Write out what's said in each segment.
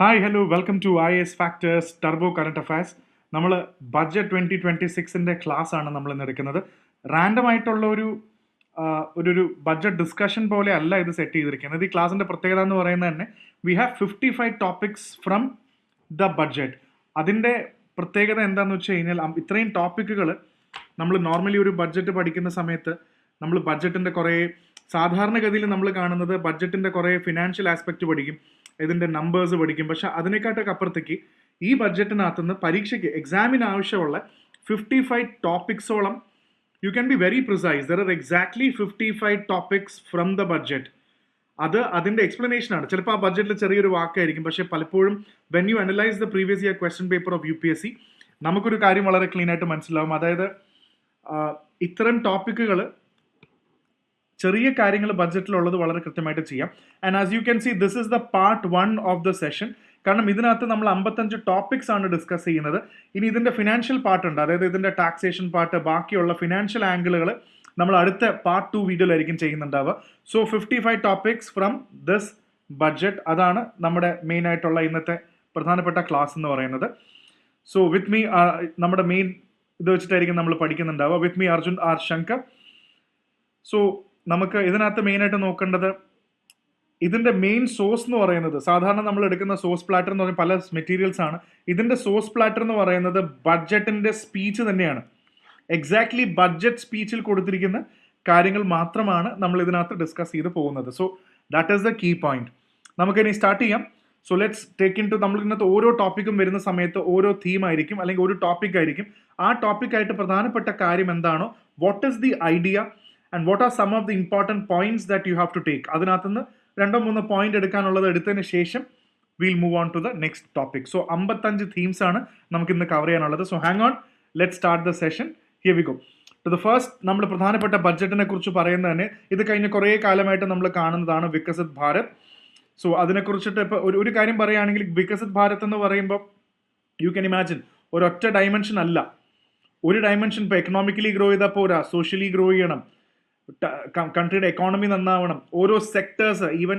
Hi hello welcome to IAS factors turbo current affairs. നമ്മൾ budget 2026 class ആണ് നമ്മൾ ഇന്ന് എടുക്കുന്നത്. റാൻഡം ആയിട്ടുള്ള ഒരു ബഡ്ജറ്റ് ഡിസ്കഷൻ പോലെ അല്ല ഇത് സെറ്റ് ചെയ്തിരിക്കുന്നത്. ഈ ക്ലാസിൻ്റെ പ്രത്യേകത എന്ന് പറയുന്നത് തന്നെ we have 55 topics from the budget. അതിൻ്റെ പ്രത്യേകത എന്താണെന്ന് വെച്ച് കഴിഞ്ഞാൽ ഇത്രയും ടോപ്പിക്കുകൾ നമ്മൾ നോർമലി ഒരു ബഡ്ജറ്റ് പഠിക്കുന്ന സമയത്ത് നമ്മൾ ബഡ്ജറ്റിൻ്റെ കുറേ സാധാരണഗതിയിൽ നമ്മൾ കാണുന്നത് ബഡ്ജറ്റിൻ്റെ കുറേ ഫിനാൻഷ്യൽ ആസ്പെക്റ്റ് പഠിക്കും, ഇതിൻ്റെ നമ്പേഴ്സ് പഠിക്കും. പക്ഷെ അതിനെക്കാട്ടൊക്കെ അപ്പുറത്തേക്ക് ഈ ബഡ്ജറ്റിനകത്തുനിന്ന് പരീക്ഷയ്ക്ക് എക്സാമിന് ആവശ്യമുള്ള 55 ടോപ്പിക്സോളം you can be very precise. There are exactly 55 topics from the budget. അതിൻ്റെ എക്സ്പ്ലനേഷൻ ആണ്. ചിലപ്പോൾ ആ ബഡ്ജറ്റിൽ ചെറിയൊരു വാക്കായിരിക്കും, പക്ഷേ പലപ്പോഴും when you analyse the previous year question paper of UPSC നമുക്കൊരു കാര്യം വളരെ ക്ലീൻ ആയിട്ട് മനസ്സിലാവും. അതായത് ഇത്തരം ടോപ്പിക്കുകൾ ചെറിയ കാര്യങ്ങൾ ബഡ്ജറ്റിലുള്ളത് വളരെ കൃത്യമായിട്ട് ചെയ്യാം. And as you can see this is the part 1 of the session. കാരണം ഇതിനകത്ത് നമ്മൾ 55 ടോപ്പിക്സ് ആണ് ഡിസ്കസ് ചെയ്യുന്നത്. ഇനി ഇതിൻ്റെ ഫിനാൻഷ്യൽ പാർട്ട് ഉണ്ട്, അതായത് ഇതിൻ്റെ ടാക്സേഷൻ പാർട്ട്, ബാക്കിയുള്ള ഫിനാൻഷ്യൽ ആംഗിളുകൾ നമ്മൾ അടുത്ത പാർട്ട് 2 വീഡിയോയിലായിരിക്കും ചെയ്യുന്നുണ്ടാവുക. So 55 topics from this budget, അതാണ് നമ്മുടെ മെയിൻ ആയിട്ടുള്ള ഇന്നത്തെ പ്രധാനപ്പെട്ട ക്ലാസ് എന്ന് പറയുന്നത്. സോ വിത്ത് മീ നമ്മുടെ മെയിൻ ഇത് വെച്ചിട്ടായിരിക്കും നമ്മൾ പഠിക്കുന്നുണ്ടാവുക. With me Arjun R Shankar. So നമുക്ക് ഇതിനകത്ത് മെയിനായിട്ട് നോക്കേണ്ടത് ഇതിൻ്റെ മെയിൻ സോഴ്സ് എന്ന് പറയുന്നത്, സാധാരണ നമ്മൾ എടുക്കുന്ന സോഴ്സ് പ്ലാറ്റർ എന്ന് പറയുന്നത് പല മെറ്റീരിയൽസ് ആണ്. ഇതിൻ്റെ സോഴ്സ് പ്ലാറ്റർ എന്ന് പറയുന്നത് ബഡ്ജറ്റിൻ്റെ സ്പീച്ച് തന്നെയാണ്. എക്സാക്ട്ലി ബഡ്ജറ്റ് സ്പീച്ചിൽ കൊടുത്തിരിക്കുന്ന കാര്യങ്ങൾ മാത്രമാണ് നമ്മൾ ഇതിനകത്ത് ഡിസ്കസ് ചെയ്ത് പോകുന്നത്. So that is the key point. നമുക്കിനി സ്റ്റാർട്ട് ചെയ്യാം. So let's take into നമ്മൾ ഇതിനകത്ത് ഓരോ ടോപ്പിക്കും വരുന്ന സമയത്ത് ഓരോ തീം ആയിരിക്കും, അല്ലെങ്കിൽ ഒരു ടോപ്പിക് ആയിരിക്കും. ആ ടോപ്പിക്കായിട്ട് പ്രധാനപ്പെട്ട കാര്യം എന്താണോ, what is the idea and what are some of the important points that you have to take. അതിനകത്തുനിന്ന് 2-3 പോയിന്റ് എടുക്കാനുള്ളത് എടുത്തതിന് ശേഷം will move on to the next topic. So 55 themes ആണ് നമുക്ക് ഇന്ന് കവർ ചെയ്യാനുള്ളത്. So hang on, let start the session. Here we go to the first. നമ്മൾ പ്രധാനപ്പെട്ട ബഡ്ജറ്റിനെ കുറിച്ച് പറയുന്നത് തന്നെ ഇത് കഴിഞ്ഞ കുറേ കാലമായിട്ട് നമ്മൾ കാണുന്നതാണ് വികസിത് ഭാരത്. സോ അതിനെക്കുറിച്ചിട്ട് ഇപ്പോൾ ഒരു കാര്യം പറയുകയാണെങ്കിൽ, വികസിത് ഭാരത് എന്ന് പറയുമ്പോൾ യു ക്യാൻ ഇമാജിൻ ഒരൊറ്റ ഡയമെൻഷൻ അല്ല. ഒരു ഡയമെൻഷൻ ഇപ്പോൾ എക്കണോമിക്കലി ഗ്രോ ചെയ്താൽ പോരാ, സോഷ്യലി ഗ്രോ ചെയ്യണം, കൺട്രിയുടെ എക്കോണമി നന്നാവണം, ഓരോ സെക്ടേഴ്സ്, ഈവൻ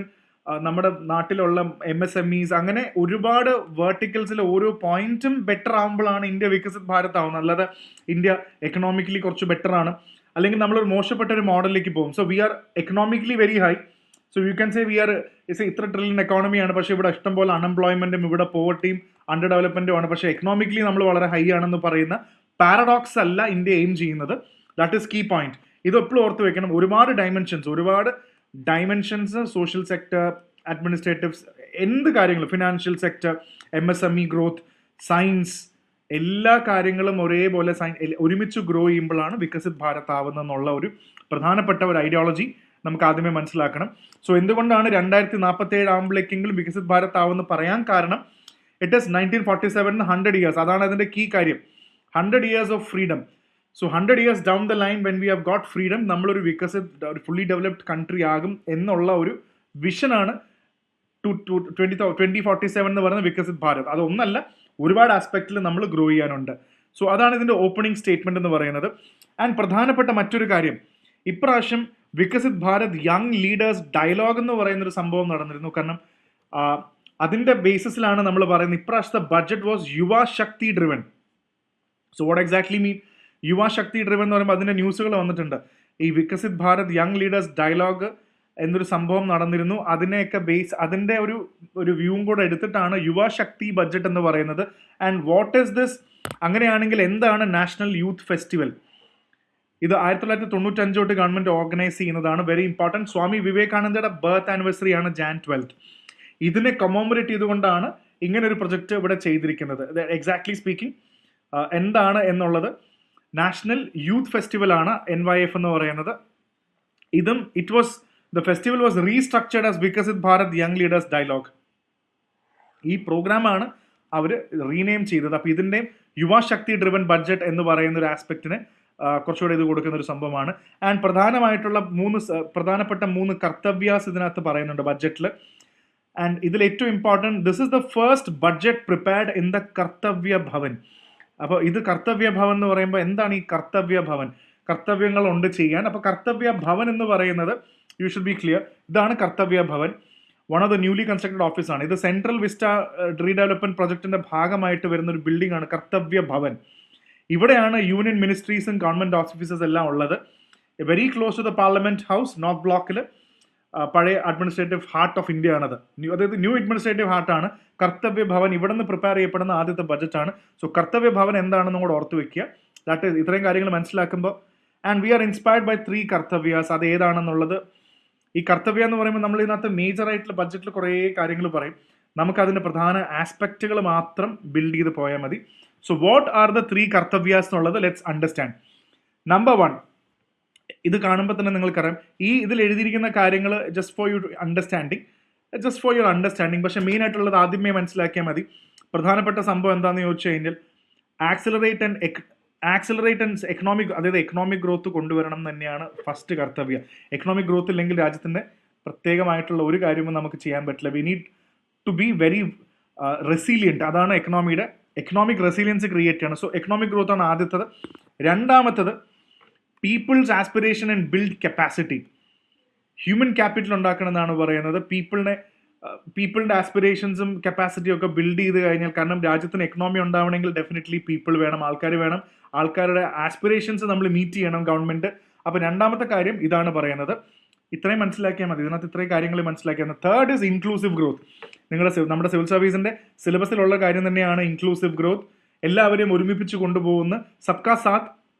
നമ്മുടെ നാട്ടിലുള്ള MSMEs, അങ്ങനെ ഒരുപാട് വേർട്ടിക്കൽസിൽ ഓരോ പോയിന്റും ബെറ്റർ ആകുമ്പോഴാണ് ഇന്ത്യ വികസിത് ഭാരത് ആവുന്നത്. അല്ലാതെ ഇന്ത്യ എക്കണോമിക്കലി കുറച്ച് ബെറ്റർ ആണ് അല്ലെങ്കിൽ നമ്മളൊരു മോശപ്പെട്ട ഒരു മോഡലിലേക്ക് പോകും. So we are economically very high. So you can say we are ഇത്ര ട്രില്യൺ എക്കോണമിയാണ്, പക്ഷേ ഇവിടെ ഇഷ്ടംപോലെ അൺഎംപ്ലോയ്മെന്റും ഇവിടെ പോവർട്ടിയും അണ്ടർ ഡെവലപ്മെന്റും ആണ്. പക്ഷേ എക്കണോമിക്കലി നമ്മൾ വളരെ ഹൈ ആണെന്ന് പറയുന്ന പാരഡോക്സ് അല്ല ഇന്ത്യ എയിം ചെയ്യുന്നത്. That is key point. ഇത് എപ്പോഴും ഓർത്ത് വെക്കണം. ഒരുപാട് ഡയമെൻഷൻസ് സോഷ്യൽ സെക്ടർ, അഡ്മിനിസ്ട്രേറ്റീവ്സ്, എന്ത് കാര്യങ്ങളും, financial sector, MSME growth, science, എല്ലാ കാര്യങ്ങളും ഒരേപോലെ ഒരുമിച്ച് ഗ്രോ ചെയ്യുമ്പോഴാണ് വികസിത് ഭാരത് ആവുന്നതെന്നുള്ള ഒരു പ്രധാനപ്പെട്ട ഒരു ഐഡിയോളജി നമുക്ക് ആദ്യമേ മനസ്സിലാക്കണം. സോ എന്തുകൊണ്ടാണ് 2047 ആകുമ്പോഴേക്കെങ്കിലും വികസിത് ഭാരത് ആവുമെന്ന് പറയാൻ കാരണം, ഇറ്റ് ഈസ് 1947 100 years. അതാണ് അതിൻ്റെ കീ കാര്യം. 100 years of freedom. So 100 years down the line when we have got freedom, നമ്മളൊരു വികസിത് ഫുള്ളി ഡെവലപ്ഡ് കൺട്രി ആകും എന്നുള്ള ഒരു വിഷനാണ് 2047 എന്ന് പറയുന്ന വികസിത് ഭാരത്. അതൊന്നല്ല, ഒരുപാട് ആസ്പെക്റ്റിൽ നമ്മൾ ഗ്രോ ചെയ്യാനുണ്ട്. സോ അതാണ് ഇതിൻ്റെ ഓപ്പണിംഗ് സ്റ്റേറ്റ്മെന്റ് എന്ന് പറയുന്നത്. ആൻഡ് പ്രധാനപ്പെട്ട മറ്റൊരു കാര്യം, ഇപ്രാവശ്യം Viksit Bharat young leaders dialogue എന്ന് പറയുന്നൊരു സംഭവം നടന്നിരുന്നു. കാരണം അതിൻ്റെ ബേസിസിലാണ് നമ്മൾ പറയുന്നത് ഇപ്രാവശ്യത്തെ budget was Yuva Shakti driven. So what exactly mean Yuva Shakti driven എന്ന് പറയുമ്പോൾ അതിൻ്റെ ന്യൂസുകൾ വന്നിട്ടുണ്ട്. ഈ Viksit Bharat young leaders dialogue എന്നൊരു സംഭവം നടന്നിരുന്നു. അതിനെയൊക്കെ അതിൻ്റെ ഒരു വ്യൂവും കൂടെ എടുത്തിട്ടാണ് യുവ ശക്തി ബഡ്ജറ്റ് എന്ന് പറയുന്നത്. And what is this? അങ്ങനെയാണെങ്കിൽ എന്താണ് നാഷണൽ യൂത്ത് ഫെസ്റ്റിവൽ? ഇത് 1995 തൊട്ട് ഗവൺമെന്റ് ഓർഗനൈസ് ചെയ്യുന്നതാണ്. Very important. സ്വാമി വിവേകാനന്ദയുടെ ബർത്ത് ആനിവേഴ്സറി ആണ് Jan 12. ഇതിനെ കൊമോമറേറ്റ് ചെയ്തുകൊണ്ടാണ് ഇങ്ങനെ ഒരു പ്രൊജക്റ്റ് ഇവിടെ ചെയ്തിരിക്കുന്നത്. എക്സാക്ട്ലി സ്പീക്കിംഗ് എന്താണ് എന്നുള്ളത് നാഷണൽ യൂത്ത് ഫെസ്റ്റിവൽ ആണ് NYF എന്ന് പറയുന്നത്. The festival was restructured as Viksit Bharat young leaders dialogue. ഈ പ്രോഗ്രാമാണ് അവർ റീനെയിം ചെയ്തത്. അപ്പോൾ ഇതിൻ്റെ യുവ ശക്തി ഡ്രിവൻ ബഡ്ജറ്റ് എന്ന് പറയുന്ന ഒരു ആസ്പെക്റ്റിന് കുറച്ചുകൂടെ ഇത് കൊടുക്കുന്ന ഒരു സംഭവമാണ്. ആൻഡ് പ്രധാനപ്പെട്ട 3 കർത്തവ്യാസ് ഇതിനകത്ത് പറയുന്നുണ്ട് ബഡ്ജറ്റിൽ. ആൻഡ് ഇതിൽ ഏറ്റവും important, this is the first budget prepared in the Kartavya Bhavan. അപ്പോൾ ഇത് കർത്തവ്യ ഭവൻ എന്ന് പറയുമ്പോൾ എന്താണ് ഈ കർത്തവ്യ ഭവൻ? കർത്തവ്യങ്ങളുണ്ട് ചെയ്യാൻ. അപ്പോൾ കർത്തവ്യ ഭവൻ എന്ന് പറയുന്നത്, യു ഷുഡ് ബി ക്ലിയർ, ഇതാണ് Kartavya Bhavan. One of the newly constructed ഓഫീസാണ് ഇത്. സെൻട്രൽ വിസ്റ്റ റീഡെവലപ്മെന്റ് പ്രൊജക്ടിന്റെ ഭാഗമായിട്ട് വരുന്ന ഒരു ബിൽഡിംഗ് ആണ് കർത്തവ്യ ഭവൻ. ഇവിടെയാണ് യൂണിയൻ മിനിസ്ട്രീസും ഗവൺമെന്റ് ഓഫീസേഴ്സ് എല്ലാം ഉള്ളത്. Very close to the parliament house, north ബ്ലോക്കിൽ. പഴയ അഡ്മിനിസ്ട്രേറ്റീവ് ഹാർട്ട് ഓഫ് ഇന്ത്യ ആണത്. അതായത് ന്യൂ അഡ്മിനിസ്ട്രേറ്റീവ് ഹാർട്ടാണ് കർത്തവ്യ ഭവൻ. ഇവിടെ നിന്ന് പ്രിപ്പയർ ചെയ്യപ്പെടുന്ന ആദ്യത്തെ ബജറ്റാണ്. സോ കർത്തവ്യ ഭവൻ എന്താണെന്നും കൂടെ ഓർത്ത് വെക്കുക. ദാറ്റ് ഈസ് ഇത്രയും കാര്യങ്ങൾ മനസ്സിലാക്കുമ്പോൾ. And we are inspired by 3 Kartavyas. അത് ഏതാണെന്നുള്ളത്, ഈ കർത്തവ്യ എന്ന് പറയുമ്പോൾ നമ്മൾ ഇതിനകത്ത് മേജർ ആയിട്ടുള്ള ബഡ്ജറ്റിൽ കുറേ കാര്യങ്ങൾ പറയും. നമുക്കതിൻ്റെ പ്രധാന ആസ്പെക്റ്റുകൾ മാത്രം ബിൽഡ് ചെയ്ത് പോയാൽ മതി. സോ വാട്ട് ആർ ദ 3 കർത്തവ്യാസ് എന്നുള്ളത് ലെറ്റ്സ് അണ്ടർസ്റ്റാൻഡ്. നമ്പർ 1, ഇത് കാണുമ്പോൾ തന്നെ നിങ്ങൾക്കറിയാം ഇതിൽ എഴുതിയിരിക്കുന്ന കാര്യങ്ങൾ ജസ്റ്റ് ഫോർ യുവർ അണ്ടർസ്റ്റാൻഡിങ്. പക്ഷേ മെയിൻ ആയിട്ടുള്ളത് ആദ്യമേ മനസ്സിലാക്കിയാൽ മതി. പ്രധാനപ്പെട്ട സംഭവം എന്താണെന്ന് ചോദിച്ചു കഴിഞ്ഞാൽ ആക്സിലറേറ്റ് ആൻഡ് എക്കണോമിക്, അതായത് എക്കണോമിക് ഗ്രോത്ത് കൊണ്ടുവരണം തന്നെയാണ് ഫസ്റ്റ് കർത്തവ്യ. എക്കണോമിക് ഗ്രോത്ത് ഇല്ലെങ്കിൽ രാജ്യത്തിൻ്റെ പ്രത്യേകമായിട്ടുള്ള ഒരു കാര്യവും നമുക്ക് ചെയ്യാൻ പറ്റില്ല. We need to be very resilient. അതാണ് എക്കണോമിക് റെസീലിയൻസ് ക്രിയേറ്റ് ചെയ്യണം. സോ എക്കണോമിക് ഗ്രോത്ത് ആണ് ആദ്യത്തത്. രണ്ടാമത്തത് people's aspiration and build capacity. Human capital ഉണ്ടാക്കണം എന്നാണ് പറയുന്നത്. പീപ്പിളിൻ്റെ ആസ്പിറേഷൻസും കപ്പാസിറ്റിയും ഒക്കെ ബിൽഡ് ചെയ്ത് കഴിഞ്ഞാൽ, കാരണം രാജ്യത്തിന് എക്കണോമി ഉണ്ടാവണമെങ്കിൽ ഡെഫിനറ്റ്ലി പീപ്പിൾ വേണം, ആൾക്കാർ വേണം. ആൾക്കാരുടെ ആസ്പിറേഷൻസ് നമ്മൾ മീറ്റ് ചെയ്യണം ഗവൺമെൻറ്. അപ്പോൾ രണ്ടാമത്തെ കാര്യം ഇതാണ് പറയുന്നത്. ഇത്രയും മനസ്സിലാക്കിയാൽ മതി. ഇതിനകത്ത് ഇത്രയും കാര്യങ്ങൾ മനസ്സിലാക്കിയാൽ മതി. Third is inclusive growth. നമ്മുടെ സിവിൽ സർവീസിൻ്റെ സിലബസിലുള്ള കാര്യം തന്നെയാണ് ഇൻക്ലൂസീവ് ഗ്രോത്ത്. എല്ലാവരെയും ഒരുമിപ്പിച്ച് കൊണ്ടുപോകുന്ന സബ്കാ സാത്ത്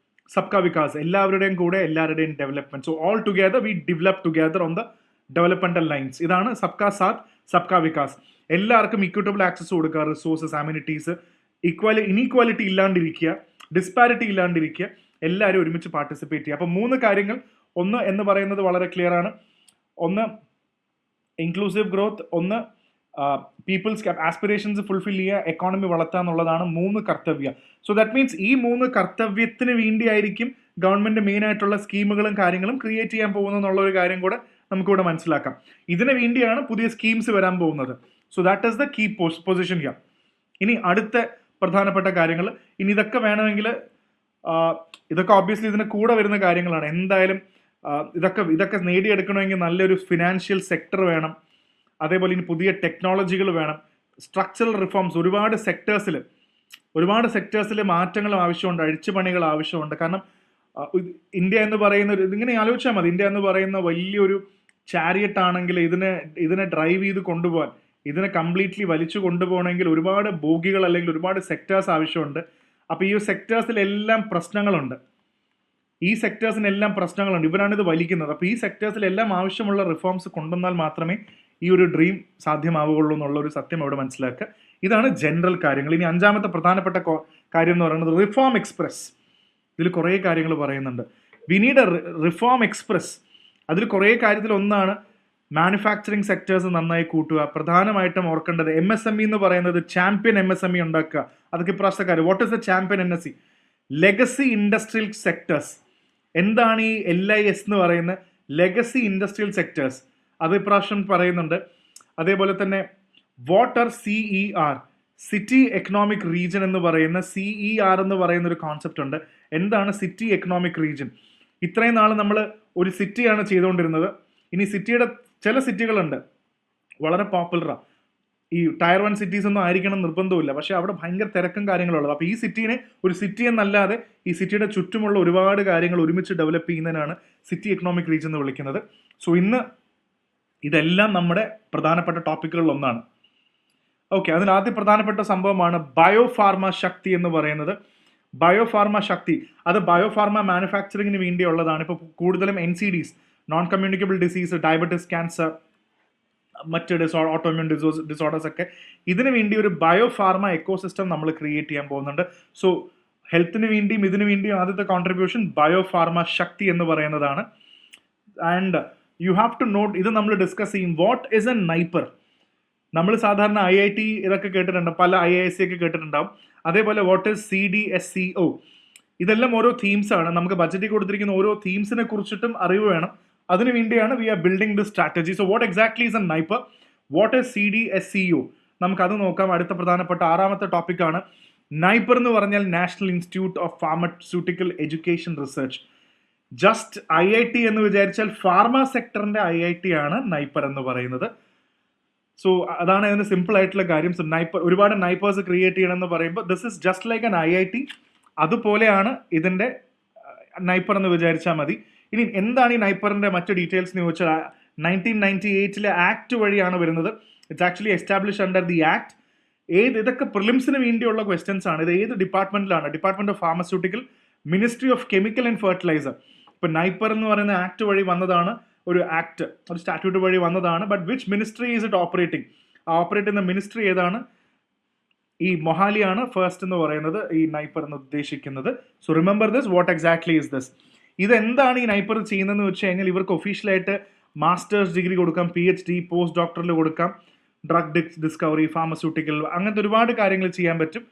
സബ്കാ വികാസ്, എല്ലാവരുടെയും കൂടെ എല്ലാവരുടെയും development. So all together V develop together on the developmental lines. ഇതാണ് സബ്കാ സാത്ത് സബ്കാ വികാസ്. എല്ലാവർക്കും ഇക്വിറ്റബിൾ ആക്സസ് കൊടുക്കുക, റിസോഴ്സസ്, അമ്യൂണിറ്റീസ്, ഇനീക്വാലിറ്റി ഇല്ലാണ്ടിരിക്കുക, ഡിസ്പാരിറ്റി ഇല്ലാണ്ടിരിക്കുക, എല്ലാവരും ഒരുമിച്ച് പാർട്ടിസിപ്പേറ്റ് ചെയ്യുക. അപ്പോൾ 3 കാര്യങ്ങൾ. ഒന്ന് എന്ന് പറയുന്നത് വളരെ ക്ലിയർ ആണ്. ഒന്ന് ഇൻക്ലൂസീവ് ഗ്രോത്ത്, ഒന്ന് പീപ്പിൾസ് ആസ്പിറേഷൻസ് ഫുൾഫിൽ ചെയ്യുക, എക്കോണമി വളർത്തുക എന്നുള്ളതാണ് 3 കർത്തവ്യ. സോ ദാറ്റ് മീൻസ് ഈ 3 കർത്തവ്യത്തിന് വേണ്ടിയായിരിക്കും ഗവൺമെന്റ് മെയിൻ ആയിട്ടുള്ള സ്കീമുകളും കാര്യങ്ങളും ക്രിയേറ്റ് ചെയ്യാൻ പോകുന്നത് എന്നുള്ള ഒരു കാര്യം കൂടെ നമുക്കിവിടെ മനസ്സിലാക്കാം. ഇതിന് വേണ്ടിയാണ് പുതിയ സ്കീംസ് വരാൻ പോകുന്നത്. So that is the key position here. ഇനി അടുത്ത പ്രധാനപ്പെട്ട കാര്യങ്ങൾ. ഇനി ഇതൊക്കെ വേണമെങ്കിൽ ഇതൊക്കെ ഓബ്വിയസ്ലി ഇതിന് കൂടെ വരുന്ന കാര്യങ്ങളാണ്. എന്തായാലും ഇതൊക്കെ നേടിയെടുക്കണമെങ്കിൽ നല്ലൊരു ഫിനാൻഷ്യൽ സെക്ടർ വേണം. അതേപോലെ ഇനി പുതിയ ടെക്നോളജികൾ വേണം, സ്ട്രക്ചറൽ റിഫോംസ്. ഒരുപാട് സെക്ടേഴ്സിൽ മാറ്റങ്ങൾ ആവശ്യമുണ്ട്, അഴിച്ചുപണികൾ ആവശ്യമുണ്ട്. കാരണം ഇന്ത്യ എന്ന് പറയുന്ന ഇതിങ്ങനെ ആലോചിച്ചാൽ മതി. ഇന്ത്യ എന്ന് പറയുന്ന വലിയൊരു ചാരിയറ്റ് ആണെങ്കിൽ ഇതിനെ ഡ്രൈവ് ചെയ്ത് കൊണ്ടുപോകാൻ, ഇതിനെ കംപ്ലീറ്റ്ലി വലിച്ചു കൊണ്ടുപോകണമെങ്കിൽ ഒരുപാട് ബോഗികൾ അല്ലെങ്കിൽ ഒരുപാട് സെക്ടേഴ്സ് ആവശ്യമുണ്ട്. അപ്പോൾ ഈ സെക്ടേഴ്സിലെല്ലാം പ്രശ്നങ്ങളുണ്ട്. ഇവരാണ് ഇത് വലിക്കുന്നത്. അപ്പോൾ ഈ സെക്ടേഴ്സിലെല്ലാം ആവശ്യമുള്ള റിഫോംസ് കൊണ്ടുവന്നാൽ മാത്രമേ ഈ ഒരു ഡ്രീം സാധ്യമാവുകയുള്ളൂ എന്നുള്ള ഒരു സത്യം അവിടെ മനസ്സിലാക്കുക. ഇതാണ് ജനറൽ കാര്യങ്ങൾ. ഇനി 5ാമത്തെ പ്രധാനപ്പെട്ട കാര്യം എന്ന് പറയുന്നത് റിഫോം എക്സ്പ്രസ്. ഇതിൽ കുറേ കാര്യങ്ങൾ പറയുന്നുണ്ട്. We need A reform express. അതിൽ കുറേ കാര്യത്തിൽ ഒന്നാണ് മാനുഫാക്ചറിങ് സെക്ടേഴ്സ് നന്നായി കൂട്ടുക. പ്രധാനമായിട്ടും ഓർക്കേണ്ടത് MSME എന്ന് പറയുന്നത് ചാമ്പ്യൻ MSME ഉണ്ടാക്കുക. അതൊക്കെ ഇപ്രാവശ്യത്തെ കാര്യം. What is the champion NSE? Legacy industrial sectors. എന്താണ് ഈ LIS എന്ന് പറയുന്ന ലെഗസി ഇൻഡസ്ട്രിയൽ സെക്ടേഴ്സ്? അത് ഇപ്രാവശ്യം പറയുന്നുണ്ട്. അതേപോലെ തന്നെ water CER, city economic region എന്ന് പറയുന്ന CER എന്ന് പറയുന്ന ഒരു കോൺസെപ്റ്റ് ഉണ്ട്. എന്താണ് സിറ്റി എക്കണോമിക് റീജൻ? ഇത്രയും നാൾ നമ്മൾ ഒരു സിറ്റിയാണ് ചെയ്തുകൊണ്ടിരുന്നത്. ഇനി സിറ്റിയുടെ ചില സിറ്റികളുണ്ട് വളരെ പോപ്പുലറാണ്. ഈ ടയർ 1 സിറ്റീസ് ഒന്നും ആയിരിക്കണം നിർബന്ധമില്ല, പക്ഷേ അവിടെ ഭയങ്കര തിരക്കും കാര്യങ്ങളുള്ളത്. അപ്പോൾ ഈ സിറ്റീനെ ഒരു സിറ്റി എന്നല്ലാതെ ഈ സിറ്റിയുടെ ചുറ്റുമുള്ള ഒരുപാട് കാര്യങ്ങൾ ഒരുമിച്ച് ഡെവലപ്പ് ചെയ്യുന്നതിനാണ് സിറ്റി എക്കണോമിക് റീജൻ എന്ന് വിളിക്കുന്നത്. സോ ഇന്ന് ഇതെല്ലാം നമ്മുടെ പ്രധാനപ്പെട്ട ടോപ്പിക്കുകളിൽ ഒന്നാണ്. ഓക്കെ, അതിനാദ്യം പ്രധാനപ്പെട്ട സംഭവമാണ് ബയോഫാർമ ശക്തി എന്ന് പറയുന്നത്. ബയോഫാർമ ശക്തി അത് ബയോഫാർമ മാനുഫാക്ചറിങ്ങിന് വേണ്ടിയുള്ളതാണ്. ഇപ്പോൾ കൂടുതലും NCDs, non communicable disease, diabetes, cancer, മറ്റ് ഓട്ടോമ്യൂൺ ഡിസോർഡേഴ്സ് ഒക്കെ, ഇതിനു വേണ്ടി ഒരു ബയോഫാർമ എക്കോസിസ്റ്റം നമ്മൾ ക്രിയേറ്റ് ചെയ്യാൻ പോകുന്നുണ്ട്. സോ ഹെൽത്തിന് വേണ്ടിയും ഇതിനു വേണ്ടിയും ആദ്യത്തെ കോൺട്രിബ്യൂഷൻ ബയോഫാർമ ശക്തി എന്ന് പറയുന്നതാണ്. And you have to note, ഇത് നമ്മൾ ഡിസ്കസ് ചെയ്യും. What is a NIPER? നമ്മൾ സാധാരണ IIT ഇതൊക്കെ കേട്ടിട്ടുണ്ട്, പല IISc ഒക്കെ കേട്ടിട്ടുണ്ടാവും. അതേപോലെ വാട്ട് ഇസ് CDSCO? ഇതെല്ലാം ഓരോ തീംസ് ആണ്. നമുക്ക് ബഡ്ജറ്റിൽ കൊടുത്തിരിക്കുന്ന ഓരോ തീംസിനെ കുറിച്ചിട്ടും അറിവ് വേണം. അതിനു വേണ്ടിയാണ് we are building this strategy. So what exactly is a NIPER? What is CDSCO? നമുക്കത് നോക്കാം. അടുത്ത പ്രധാനപ്പെട്ട 6ാമത്തെ ടോപ്പിക്കാണ് നൈപ്പർ എന്ന് പറഞ്ഞാൽ national institute of pharmaceutical education research. Just IIT എന്ന് വിചാരിച്ചാൽ ഫാർമ സെക്ടറിന്റെ IIT ആണ് നൈപ്പർ എന്ന് പറയുന്നത്. സോ അതാണ് അതിൻ്റെ സിമ്പിൾ ആയിട്ടുള്ള കാര്യം. സോ ഒരുപാട് നൈപ്പേഴ്സ് ക്രിയേറ്റ് ചെയ്യണമെന്ന് പറയുമ്പോൾ this is just like an IIT. അതുപോലെയാണ് ഇതിൻ്റെ നൈപ്പർ എന്ന് വിചാരിച്ചാൽ മതി. ഇനി എന്താണ് ഈ നൈപ്പറിൻ്റെ മറ്റു ഡീറ്റെയിൽസ് എന്ന് ചോദിച്ചാൽ 1998 ആക്ട് വഴിയാണ് വരുന്നത്. It's actually establish under the act. ഇതൊക്കെ പ്രിലിംസിന് വേണ്ടിയുള്ള ക്വസ്റ്റ്യൻസ് ആണ്. ഇത് ഏത് ഡിപ്പാർട്ട്മെന്റിലാണ്? Department of pharmaceutical, ministry of chemical and fertiliser. ഇപ്പൊ നൈപ്പർ എന്ന് പറയുന്ന ആക്ട് വഴി വന്നതാണ്, ഒരു ആക്ട്, ഒരു സ്റ്റാറ്റ്യൂട്ട് വഴി വന്നതാണ്. But which ministry is it operating? Operate ചെയ്യുന്ന മിനിസ്ട്രി ഏതാണ്? ഈ മൊഹാലിയാണ് ഫസ്റ്റ് എന്ന് പറയുന്നത് ഈ നൈപ്പർ എന്ന് ഉദ്ദേശിക്കുന്നത്. So remember this, what exactly is this? ഇതെന്താണ് ഈ നൈപ്പർ ചെയ്യുന്നതെന്ന് വെച്ച് കഴിഞ്ഞാൽ ഇവർക്ക് ഒഫീഷ്യലായിട്ട് മാസ്റ്റേഴ്സ് ഡിഗ്രി കൊടുക്കാം, PhD, പോസ്റ്റ് ഡോക്ടറിൽ കൊടുക്കാം, ഡ്രഗ് ഡിസ്കവറി, ഫാർമസ്യൂട്ടിക്കൽ, അങ്ങനത്തെ ഒരുപാട് കാര്യങ്ങൾ ചെയ്യാൻ പറ്റും.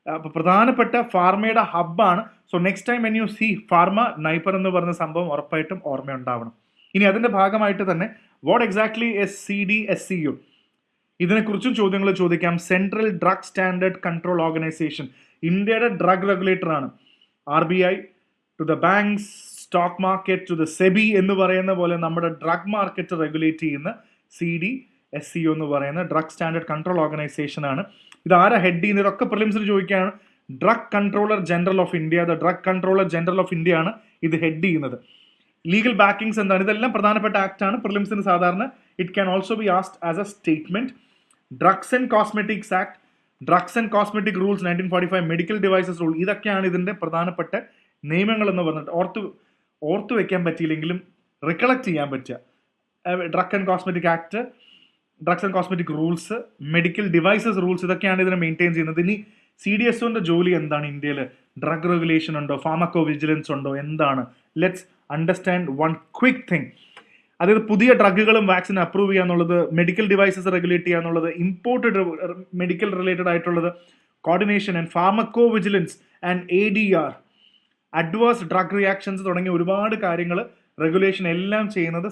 അപ്പോൾ പ്രധാനപ്പെട്ട ഫാർമയുടെ ഹബ്ബാണ്. So next time when you see pharma, NIPER എന്ന് പറയുന്ന സംഭവം ഉറപ്പായിട്ടും ഓർമ്മയുണ്ടാവണം. ഇനി അതിൻ്റെ ഭാഗമായിട്ട് തന്നെ വാട്ട് എക്സാക്ട്ലി CDSCO, ഇതിനെക്കുറിച്ചും ചോദ്യങ്ങൾ ചോദിക്കാം. Central drug standard control organisation, ഇന്ത്യയുടെ ഡ്രഗ് റെഗുലേറ്റർ ആണ്. RBI to the banks, stock market to the SEBI എന്ന് പറയുന്ന പോലെ നമ്മുടെ ഡ്രഗ് മാർക്കറ്റ് റെഗുലേറ്റ് ചെയ്യുന്ന CDSCO എന്ന് പറയുന്ന ഡ്രഗ് സ്റ്റാൻഡേർഡ് കൺട്രോൾ ഓർഗനൈസേഷൻ ആണ്. ഇത് ആരാ ഹെഡ് ചെയ്യുന്നത്? ഇതൊക്കെ പ്രിലിംസിൽ ചോദിക്കുകയാണ്. Drug controller general of India, the drug controller general of India ആണ് ഇത് ഹെഡ് ചെയ്യുന്നത്. ലീഗൽ ബാക്കിങ്സ് എന്താണ്? ഇതെല്ലാം പ്രധാനപ്പെട്ട ആക്ട് ആണ് പ്രിലിംസിന് സാധാരണ. It can also be asked as A statement. Drugs and cosmetics act, drugs and cosmetic rules 1945, medical devices rule, ഇതൊക്കെയാണ് ഇതിന്റെ പ്രധാനപ്പെട്ട നിയമങ്ങൾ എന്ന് പറഞ്ഞിട്ട് ഓർത്തു വെക്കാൻ പറ്റിയില്ലെങ്കിലും റിക്കളക്ട് ചെയ്യാൻ പറ്റുക. Drug and cosmetic act, drugs and cosmetic rules, medical devices rules, ഇതൊക്കെയാണ് ഇതിനെ മെയിൻറ്റെയിൻ ചെയ്യുന്നത്. ഇനി CDSOന്റെ ജോലി എന്താണ്? ഇന്ത്യയിൽ ഡ്രഗ് റെഗുലേഷൻ ഉണ്ടോ? ഫാർമക്കോ വിജിലൻസ് ഉണ്ടോ? എന്താണ്? Let's understand one quick thing. അതായത് പുതിയ ഡ്രഗുകളും വാക്സിൻ അപ്രൂവ് ചെയ്യുക എന്നുള്ളത്, മെഡിക്കൽ ഡിവൈസസ് റെഗുലേറ്റ് ചെയ്യുക എന്നുള്ളത്, ഇമ്പോർട്ടഡ് മെഡിക്കൽ റിലേറ്റഡ് ആയിട്ടുള്ളത് coordination and pharmaco vigilance and ADR, adverse drug reactions തുടങ്ങിയ ഒരുപാട് കാര്യങ്ങൾ, റെഗുലേഷൻ എല്ലാം ചെയ്യുന്നത്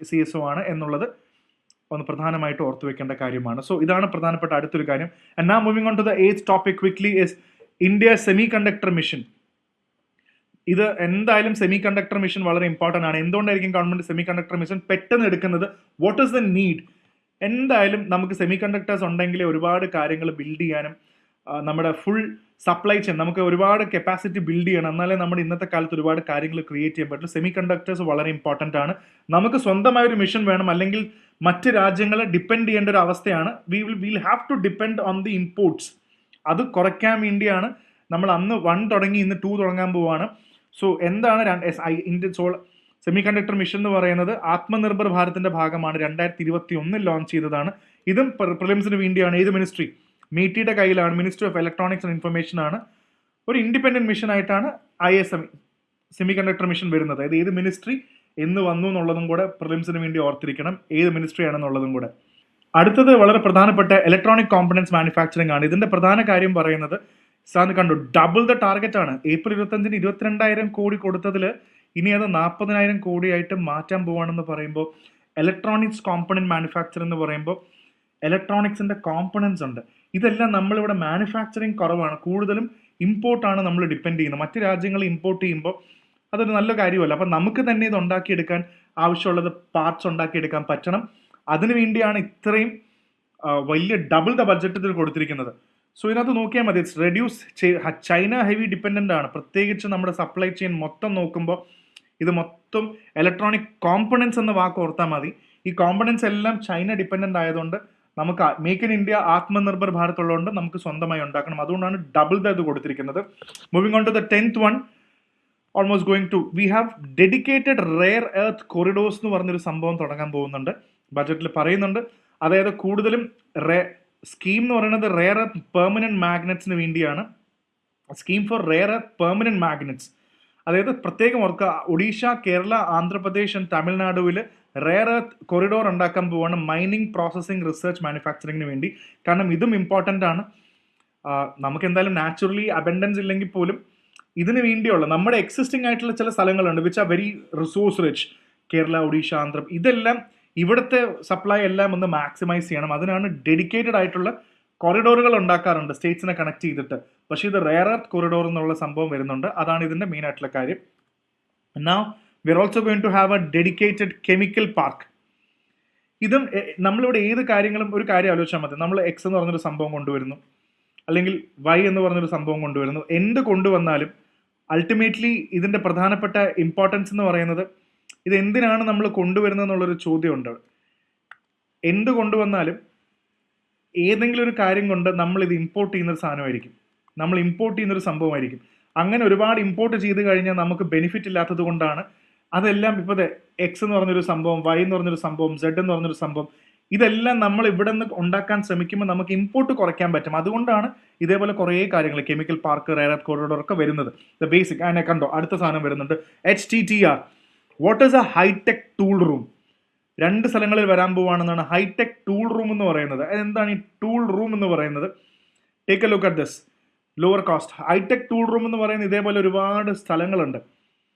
CSO ആണ് എന്നുള്ളത് ഒന്ന് പ്രധാനമായിട്ട് ഓർത്തു വെക്കേണ്ട കാര്യമാണ്. സോ ഇതാണ് പ്രധാനപ്പെട്ട അടുത്തൊരു കാര്യം. And now moving on to the 8th topic quickly is India semiconductor mission. ഇത് എന്തായാലും സെമി കണ്ടക്ടർ മിഷൻ വളരെ ഇമ്പോർട്ടൻ്റ് ആണ്. എന്തുകൊണ്ടായിരിക്കും ഗവൺമെന്റ് സെമി കണ്ടക്ടർ മിഷൻ പെട്ടെന്ന് എടുക്കുന്നത്? What is the need? എന്തായാലും നമുക്ക് സെമി കണ്ടക്ടേഴ്സ് ഉണ്ടെങ്കിൽ ഒരുപാട് കാര്യങ്ങൾ ബിൽഡ് ചെയ്യാനും നമ്മുടെ ഫുൾ സപ്ലൈ ചെയിൻ നമുക്ക് ഒരുപാട് കപ്പാസിറ്റി ബിൽഡ് ചെയ്യണം. എന്നാലേ നമ്മുടെ ഇന്നത്തെ കാലത്ത് ഒരുപാട് കാര്യങ്ങൾ ക്രിയേറ്റ് ചെയ്യാൻ പറ്റും. സെമി കണ്ടക്ടേഴ്സ് വളരെ ഇമ്പോർട്ടൻ്റ് ആണ്. നമുക്ക് സ്വന്തമായ ഒരു മിഷൻ വേണം, അല്ലെങ്കിൽ മറ്റ് രാജ്യങ്ങളെ ഡിപ്പെൻഡ് ചെയ്യേണ്ട ഒരു അവസ്ഥയാണ്. Will have to depend on the imports. അത് കുറയ്ക്കാൻ വേണ്ടിയാണ് നമ്മൾ അന്ന് 1 തുടങ്ങി ഇന്ന് 2 തുടങ്ങാൻ പോവുകയാണ്. സോ എന്താണ് ഇന്ത്യൻ സെമി കണ്ടക്ടർ മിഷൻ എന്ന് പറയുന്നത്? ആത്മനിർഭർ ഭാരതിന്റെ ഭാഗമാണ്. 2021 ലോഞ്ച് ചെയ്തതാണ്. ഇതും പ്രിലിംസിന് വേണ്ടിയാണ്. ഏത് മിനിസ്ട്രി? മീറ്റിയുടെ കയ്യിലാണ്. Ministry of electronics and information ആണ്. ഒരു ഇൻഡിപെൻഡന്റ് മിഷൻ ആയിട്ടാണ് ISM സെമി കണ്ടക്ടർ മിഷൻ വരുന്നത്. അതായത് ഏത് മിനിസ്ട്രി എന്ന് വന്നു എന്നുള്ളതും കൂടെ പ്രിലിംസിന് വേണ്ടി ഓർത്തിരിക്കണം, ഏത് മിനിസ്ട്രി ആണെന്നുള്ളതും കൂടെ. അടുത്തത് വളരെ പ്രധാനപ്പെട്ട ഇലക്ട്രോണിക് കോമ്പണൻസ് മാനുഫാക്ചറിംഗ് ആണ്. ഇതിന്റെ പ്രധാന കാര്യം പറയുന്നത് സാറിന് കണ്ടു, ഡബിൾ ദ ടാർഗറ്റ് ആണ്. ഏപ്രിൽ 25 22,000 കോടി കൊടുത്തതിൽ ഇനി അത് 40,000 കോടിയായിട്ട് മാറ്റാൻ പോവാണെന്ന് പറയുമ്പോൾ, ഇലക്ട്രോണിക്സ് കോമ്പണന്റ് മാനുഫാക്ചർ എന്ന് പറയുമ്പോൾ ഇലക്ട്രോണിക്സിന്റെ കോമ്പണൻസ് ഉണ്ട്. ഇതെല്ലാം നമ്മളിവിടെ മാനുഫാക്ചറിങ് കുറവാണ്, കൂടുതലും ഇമ്പോർട്ടാണ് നമ്മൾ ഡിപ്പെൻഡ് ചെയ്യുന്നത്. മറ്റ് രാജ്യങ്ങൾ ഇമ്പോർട്ട് ചെയ്യുമ്പോൾ അതൊരു നല്ല കാര്യമല്ല. അപ്പം നമുക്ക് തന്നെ ഇത് ഉണ്ടാക്കിയെടുക്കാൻ ആവശ്യമുള്ളത് പാർട്സ് ഉണ്ടാക്കിയെടുക്കാൻ പറ്റണം. അതിനുവേണ്ടിയാണ് ഇത്രയും വലിയ ഡബിൾ ദ ബഡ്ജറ്റ് ഇതിൽ കൊടുത്തിരിക്കുന്നത്. സോ ഇതിനകത്ത് നോക്കിയാൽ മതി, it's reduce. China heavy dependent ആണ്, പ്രത്യേകിച്ച് നമ്മുടെ സപ്ലൈ ചെയിൻ മൊത്തം നോക്കുമ്പോൾ. ഇത് മൊത്തം ഇലക്ട്രോണിക് കോമ്പണൻസ് എന്ന വാക്ക് ഓർത്താൽ മതി. ഈ കോമ്പണൻസ് എല്ലാം ചൈന ഡിപ്പെൻഡൻ്റ് ആയതുകൊണ്ട് നമുക്ക് make in India, Atmanirbhar Bharat ഉള്ളതുകൊണ്ട് നമുക്ക് സ്വന്തമായി ഉണ്ടാക്കണം. അതുകൊണ്ടാണ് ഡബിൾ ദ ഇത് കൊടുത്തിരിക്കുന്നത്. Moving on to the 10th one, almost going to, we have dedicated rare earth corridors എന്ന് പറഞ്ഞൊരു സംഭവം തുടങ്ങാൻ പോകുന്നുണ്ട്. ബജറ്റിൽ പറയുന്നുണ്ട്. അതായത് കൂടുതലും സ്കീം എന്ന് പറയുന്നത് റെയർ എർത്ത് പെർമനന്റ് മാഗ്നറ്റ്സിന് വേണ്ടിയാണ്. Scheme for rare earth permanent magnets. അതായത് പ്രത്യേകം ഓർക്കുക, ഒഡീഷ, കേരള, ആന്ധ്രാപ്രദേശ് ആൻഡ് തമിഴ്നാടുവിൽ റെയർ എർത്ത് കൊറിഡോർ ഉണ്ടാക്കാൻ പോവാണ്, മൈനിങ്, പ്രോസസ്സിംഗ്, റിസർച്ച്, മാനുഫാക്ചറിങ്ങിന് വേണ്ടി. കാരണം ഇതും ഇമ്പോർട്ടൻ്റ് ആണ്. നമുക്ക് എന്തായാലും നാച്ചുറലി അബൻഡൻസ് ഇല്ലെങ്കിൽ പോലും ഇതിന് വേണ്ടിയുള്ള നമ്മുടെ എക്സിസ്റ്റിംഗ് ആയിട്ടുള്ള ചില സ്ഥലങ്ങളുണ്ട് which are very resource rich. Kerala, Odisha, Andhra, ഇതെല്ലാം ഇവിടുത്തെ സപ്ലൈ എല്ലാം ഒന്ന് മാക്സിമൈസ് ചെയ്യണം. അതിനാണ് ഡെഡിക്കേറ്റഡ് ആയിട്ടുള്ള കോറിഡോറുകൾ ഉണ്ടാക്കാറുണ്ട് സ്റ്റേറ്റ്സിനെ കണക്ട് ചെയ്തിട്ട്. പക്ഷേ ഇത് റെയർ എർത്ത് കൊറിഡോർ എന്നുള്ള സംഭവം വരുന്നുണ്ട്. അതാണ് ഇതിൻ്റെ മെയിൻ ആയിട്ടുള്ള കാര്യം. Now we are also going to have a dedicated chemical park. ഇതും നമ്മളിവിടെ ഏത് കാര്യങ്ങളും ഒരു കാര്യം ആലോചിച്ചാൽ മതി. നമ്മൾ എക്സ് എന്ന് പറഞ്ഞൊരു സംഭവം കൊണ്ടുവരുന്നു, അല്ലെങ്കിൽ വൈ എന്ന് പറഞ്ഞൊരു സംഭവം കൊണ്ടുവരുന്നു. എന്ത് കൊണ്ടുവന്നാലും അൾട്ടിമേറ്റ്ലി ഇതിൻ്റെ പ്രധാനപ്പെട്ട ഇമ്പോർട്ടൻസ് എന്ന് പറയുന്നത് ഇത് എന്തിനാണ് നമ്മൾ കൊണ്ടുവരുന്നത് എന്നുള്ളൊരു ചോദ്യമുണ്ട്. എന്ത് കൊണ്ടുവന്നാലും ഏതെങ്കിലും ഒരു കാര്യം കൊണ്ട് നമ്മൾ ഇത് ഇമ്പോർട്ട് ചെയ്യുന്നൊരു സാധനമായിരിക്കും, നമ്മൾ ഇമ്പോർട്ട് ചെയ്യുന്നൊരു സംഭവമായിരിക്കും. അങ്ങനെ ഒരുപാട് ഇമ്പോർട്ട് ചെയ്ത് കഴിഞ്ഞാൽ നമുക്ക് ബെനിഫിറ്റ് ഇല്ലാത്തത് കൊണ്ടാണ് അതെല്ലാം ഇപ്പോൾ എക്സ് എന്ന് പറഞ്ഞൊരു സംഭവം, വൈ എന്ന് പറഞ്ഞൊരു സംഭവം, സെഡ് എന്ന് പറഞ്ഞൊരു സംഭവം, ഇതെല്ലാം നമ്മൾ ഇവിടെ നിന്ന് ഉണ്ടാക്കാൻ ശ്രമിക്കുമ്പോൾ നമുക്ക് ഇമ്പോർട്ട് കുറയ്ക്കാൻ പറ്റും. അതുകൊണ്ടാണ് ഇതേപോലെ കുറേ കാര്യങ്ങൾ chemical park, rare earth corridor ഒക്കെ വരുന്നത്. ദ ബേസിക് അതിനെ കണ്ടോ, അടുത്ത സാധനം വരുന്നുണ്ട് HTTR. What is a high tech tool room? 2 സ്ഥലങ്ങളിൽ വരാൻ പോവുകയാണെന്നാണ് ഹൈടെക് ടൂൾ റൂം എന്ന് പറയുന്നത്. എന്താണ് ഈ ടൂൾ റൂം എന്ന് പറയുന്നത്? Take a look at this. Lower cost high tech tool room എന്ന് പറയുന്നത് ഇതേപോലെ ഒരുപാട് സ്ഥലങ്ങളുണ്ട്.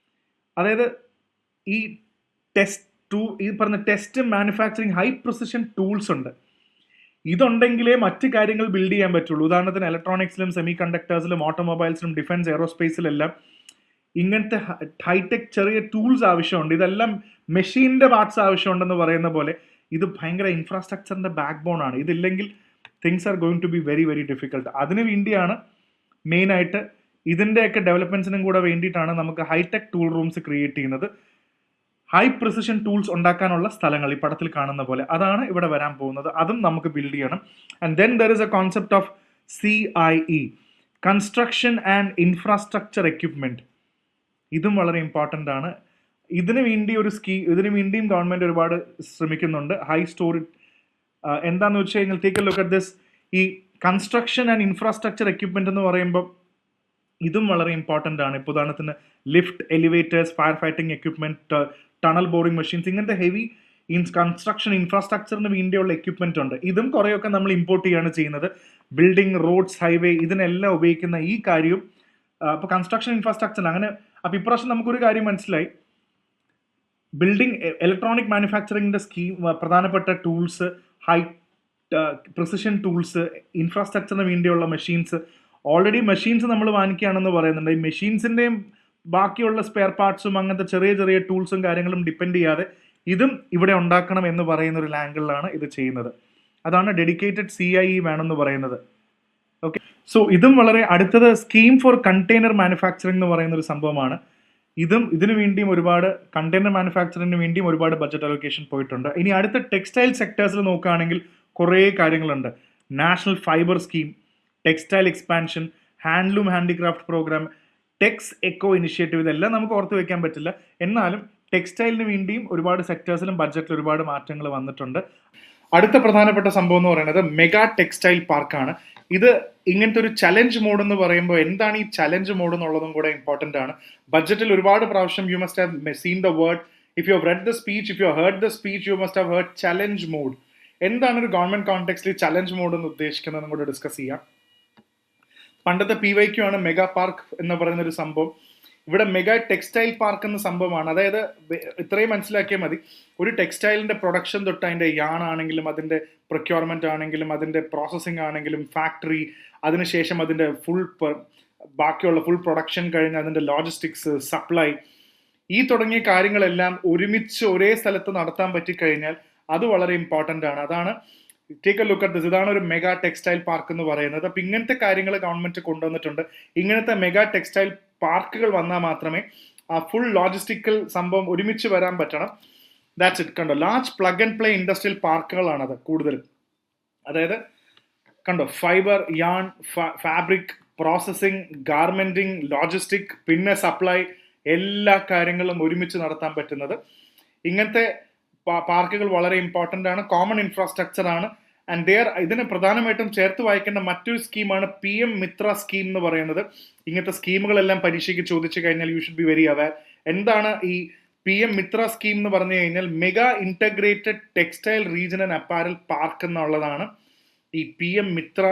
അതായത് ഈ ഈ പറഞ്ഞ test manufacturing high precision tools ഉണ്ട്. ഇതുണ്ടെങ്കിലേ മറ്റ് കാര്യങ്ങൾ ബിൽഡ് ചെയ്യാൻ പറ്റുള്ളൂ. ഉദാഹരണത്തിന് ഇലക്ട്രോണിക്സിലും, സെമി കണ്ടക്ടേഴ്സിലും, ഓട്ടോമൊബൈൽസിലും, ഡിഫൻസ്, എയറോസ്പേസിലെല്ലാം ഇങ്ങനത്തെ ഹൈടെക് ചെറിയ ടൂൾസ് ആവശ്യമുണ്ട്. ഇതെല്ലാം മെഷീൻ്റെ പാർട്സ് ആവശ്യമുണ്ടെന്ന് പറയുന്ന പോലെ ഇത് ഭയങ്കര ഇൻഫ്രാസ്ട്രക്ചറിൻ്റെ ബാക്ക് ബോൺ ആണ്. ഇതില്ലെങ്കിൽ things are going to be very very difficult. അതിന് വേണ്ടിയാണ് മെയിനായിട്ട് ഇതിൻ്റെയൊക്കെ ഡെവലപ്മെൻറ്റ്സിനും കൂടെ വേണ്ടിയിട്ടാണ് നമുക്ക് ഹൈടെക് ടൂൾ റൂംസ് ക്രിയേറ്റ് ചെയ്യുന്നത്. ഹൈ പ്രിസിഷൻ ടൂൾസ് ഉണ്ടാക്കാനുള്ള സ്ഥലങ്ങൾ ഈ പടത്തിൽ കാണുന്ന പോലെ അതാണ് ഇവിടെ വരാൻ പോകുന്നത്. അതും നമുക്ക് ബിൽഡ് ചെയ്യണം. And then there is A concept of CIE, construction and infrastructure equipment. ഇതും വളരെ ഇമ്പോർട്ടൻ്റ് ആണ്. ഇതിനു വേണ്ടിയും ഗവൺമെൻറ് ഒരുപാട് ശ്രമിക്കുന്നുണ്ട്. ഹൈ സ്റ്റോറി എന്താണെന്ന് വെച്ച് കഴിഞ്ഞാൽ take a look at this. ഈ കൺസ്ട്രക്ഷൻ ആൻഡ് ഇൻഫ്രാസ്ട്രക്ചർ എക്യുപ്മെൻറ്റ് എന്ന് പറയുമ്പോൾ ഇതും വളരെ ഇമ്പോർട്ടൻ്റ് ആണ്. ഇപ്പോൾ ഉദാഹരണത്തിന് lift, elevators, fire fighting equipment, tunnel boring machines, ഇങ്ങനത്തെ ഹെവി കൺസ്ട്രക്ഷൻ ഇൻഫ്രാസ്ട്രക്ചറിന് വേണ്ടിയുള്ള എക്യുപ്മെൻറ്റ് ഉണ്ട്. ഇതും കുറേയൊക്കെ നമ്മൾ ഇമ്പോർട്ട് ചെയ്യുകയാണ് ചെയ്യുന്നത്. ബിൽഡിംഗ്, റോഡ്സ്, ഹൈവേ ഇതിനെല്ലാം ഉപയോഗിക്കുന്ന ഈ കാര്യവും ഇപ്പോൾ കൺസ്ട്രക്ഷൻ ഇൻഫ്രാസ്ട്രക്ചർ അങ്ങനെ. അപ്പോൾ ഇപ്രാവശ്യം നമുക്കൊരു കാര്യം മനസ്സിലായി, ബിൽഡിംഗ് ഇലക്ട്രോണിക് മാനുഫാക്ചറിങ്ങിൻ്റെ പ്രധാനപ്പെട്ട ടൂൾസ്, ഹൈ പ്രിസിഷൻ ടൂൾസ്, ഇൻഫ്രാസ്ട്രക്ചറിന് വേണ്ടിയുള്ള മെഷീൻസ്. ഓൾറെഡി മെഷീൻസ് നമ്മൾ വാങ്ങിക്കുകയാണെന്ന് പറയുന്നുണ്ട്. ഈ മെഷീൻസിൻ്റെയും ബാക്കിയുള്ള സ്പെയർ പാർട്സും അങ്ങനത്തെ ചെറിയ ചെറിയ ടൂൾസും കാര്യങ്ങളും ഡിപ്പെൻഡ് ചെയ്യാതെ ഇതും ഇവിടെ ഉണ്ടാക്കണം എന്ന് പറയുന്ന ഒരു ആംഗിളിലാണ് ഇത് ചെയ്യുന്നത്. അതാണ് ഡെഡിക്കേറ്റഡ് CIE വേണമെന്ന് പറയുന്നത്. ഓക്കെ, സോ ഇതും വളരെ അടുത്തത് സ്കീം ഫോർ കണ്ടെയ്നർ മാനുഫാക്ചറിംഗ് എന്ന് പറയുന്ന ഒരു സംഭവമാണ്. ഇതിനു വേണ്ടിയും ഒരുപാട് കണ്ടെയ്നർ മാനുഫാക്ചറിങ്ങിന് വേണ്ടിയും ഒരുപാട് ബഡ്ജറ്റ് അലോക്കേഷൻ പോയിട്ടുണ്ട്. ഇനി അടുത്ത ടെക്സ്റ്റൈൽ സെക്ടേഴ്സിൽ നോക്കുകയാണെങ്കിൽ കുറേ കാര്യങ്ങളുണ്ട്. National fibre scheme, textile expansion, handloom handicraft programme, tex eco initiative, ഇതെല്ലാം നമുക്ക് ഓർത്ത് വയ്ക്കാൻ പറ്റില്ല. എന്നാലും ടെക്സ്റ്റൈലിന് വേണ്ടിയും ഒരുപാട് സെക്ടേഴ്സിലും ബഡ്ജറ്റിൽ ഒരുപാട് മാറ്റങ്ങൾ വന്നിട്ടുണ്ട്. അടുത്ത പ്രധാനപ്പെട്ട സംഭവം എന്ന് പറയുന്നത് മെഗാ ടെക്സ്റ്റൈൽ പാർക്കാണ്. ഇത് ഇങ്ങനത്തെ ഒരു ചലഞ്ച് മോഡ് എന്ന് പറയുമ്പോൾ എന്താണ് ഈ ചലഞ്ച് മോഡ് എന്നുള്ളതും കൂടെ ഇമ്പോർട്ടൻ്റ് ആണ്. ബഡ്ജറ്റിൽ ഒരുപാട് പ്രാവശ്യം you must have seen the word, if you have read the speech, if you heard the speech, you must have heard challenge mode. എന്താണ് ഒരു ഗവൺമെന്റ് കോണ്ടെക്സ്റ്റിൽ ചലഞ്ച് മോഡ് എന്ന് ഉദ്ദേശിക്കുന്നതെന്നും കൂടെ ഡിസ്കസ് ചെയ്യാം. പണ്ടത്തെ PYQ ആണ് മെഗാ പാർക്ക് എന്ന് പറയുന്ന ഒരു സംഭവം. ഇവിടെ മെഗാ ടെക്സ്റ്റൈൽ പാർക്ക് എന്ന സംഭവമാണ്. അതായത് ഇത്രയും മനസ്സിലാക്കിയാൽ മതി, ഒരു ടെക്സ്റ്റൈലിന്റെ പ്രൊഡക്ഷൻ തൊട്ട് അതിന്റെ യാൺ ആണെങ്കിലും, അതിന്റെ പ്രൊക്യൂർമെന്റ് ആണെങ്കിലും, അതിന്റെ പ്രോസസ്സിംഗ് ആണെങ്കിലും, ഫാക്ടറി, അതിനുശേഷം അതിന്റെ ബാക്കിയുള്ള ഫുൾ പ്രൊഡക്ഷൻ കഴിഞ്ഞ് അതിന്റെ ലോജിസ്റ്റിക്സ്, സപ്ലൈ, ഈ തുടങ്ങിയ കാര്യങ്ങളെല്ലാം ഒരുമിച്ച് ഒരേ സ്ഥലത്ത് നടത്താൻ പറ്റിക്കഴിഞ്ഞാൽ അത് വളരെ ഇമ്പോർട്ടൻ്റ് ആണ്. അതാണ് take a look at this. ഇതാണ് ഒരു മെഗാ ടെക്സ്റ്റൈൽ പാർക്ക് എന്ന് പറയുന്നത്. അപ്പം ഇങ്ങനത്തെ കാര്യങ്ങൾ ഗവൺമെന്റ് കൊണ്ടുവന്നിട്ടുണ്ട്. ഇങ്ങനത്തെ മെഗാ ടെക്സ്റ്റൈൽ പാർക്കുകൾ വന്നാൽ മാത്രമേ ആ ഫുൾ ലോജിസ്റ്റിക്കൽ സംഭവം ഒരുമിച്ച് വരാൻ പറ്റണം. That's it. കണ്ടോ, large plug and play industrial പാർക്കുകളാണത് കൂടുതലും. അതായത് കണ്ടോ, fibre, yarn, fabric, processing, garmenting, logistic, പിന്നെ സപ്ലൈ, എല്ലാ കാര്യങ്ങളും ഒരുമിച്ച് നടത്താൻ പറ്റുന്നത്. ഇങ്ങനത്തെ പാർക്കുകൾ വളരെ ഇമ്പോർട്ടൻ്റ് ആണ്. കോമൺ ഇൻഫ്രാസ്ട്രക്ചർ ആണ്. ആൻഡ് ഇതിന് പ്രധാനമായിട്ടും ചേർത്ത് വായിക്കേണ്ട മറ്റൊരു സ്കീമാണ് PM മിത്ര സ്കീം എന്ന് പറയുന്നത്. ഇങ്ങനത്തെ സ്കീമുകളെല്ലാം പരീക്ഷയ്ക്ക് ചോദിച്ചു കഴിഞ്ഞാൽ you should be very aware. എന്താണ് ഈ PM മിത്ര സ്കീം എന്ന് പറഞ്ഞു കഴിഞ്ഞാൽ? Mega integrated textile region and apparel park എന്നുള്ളതാണ് ഈ PM മിത്ര.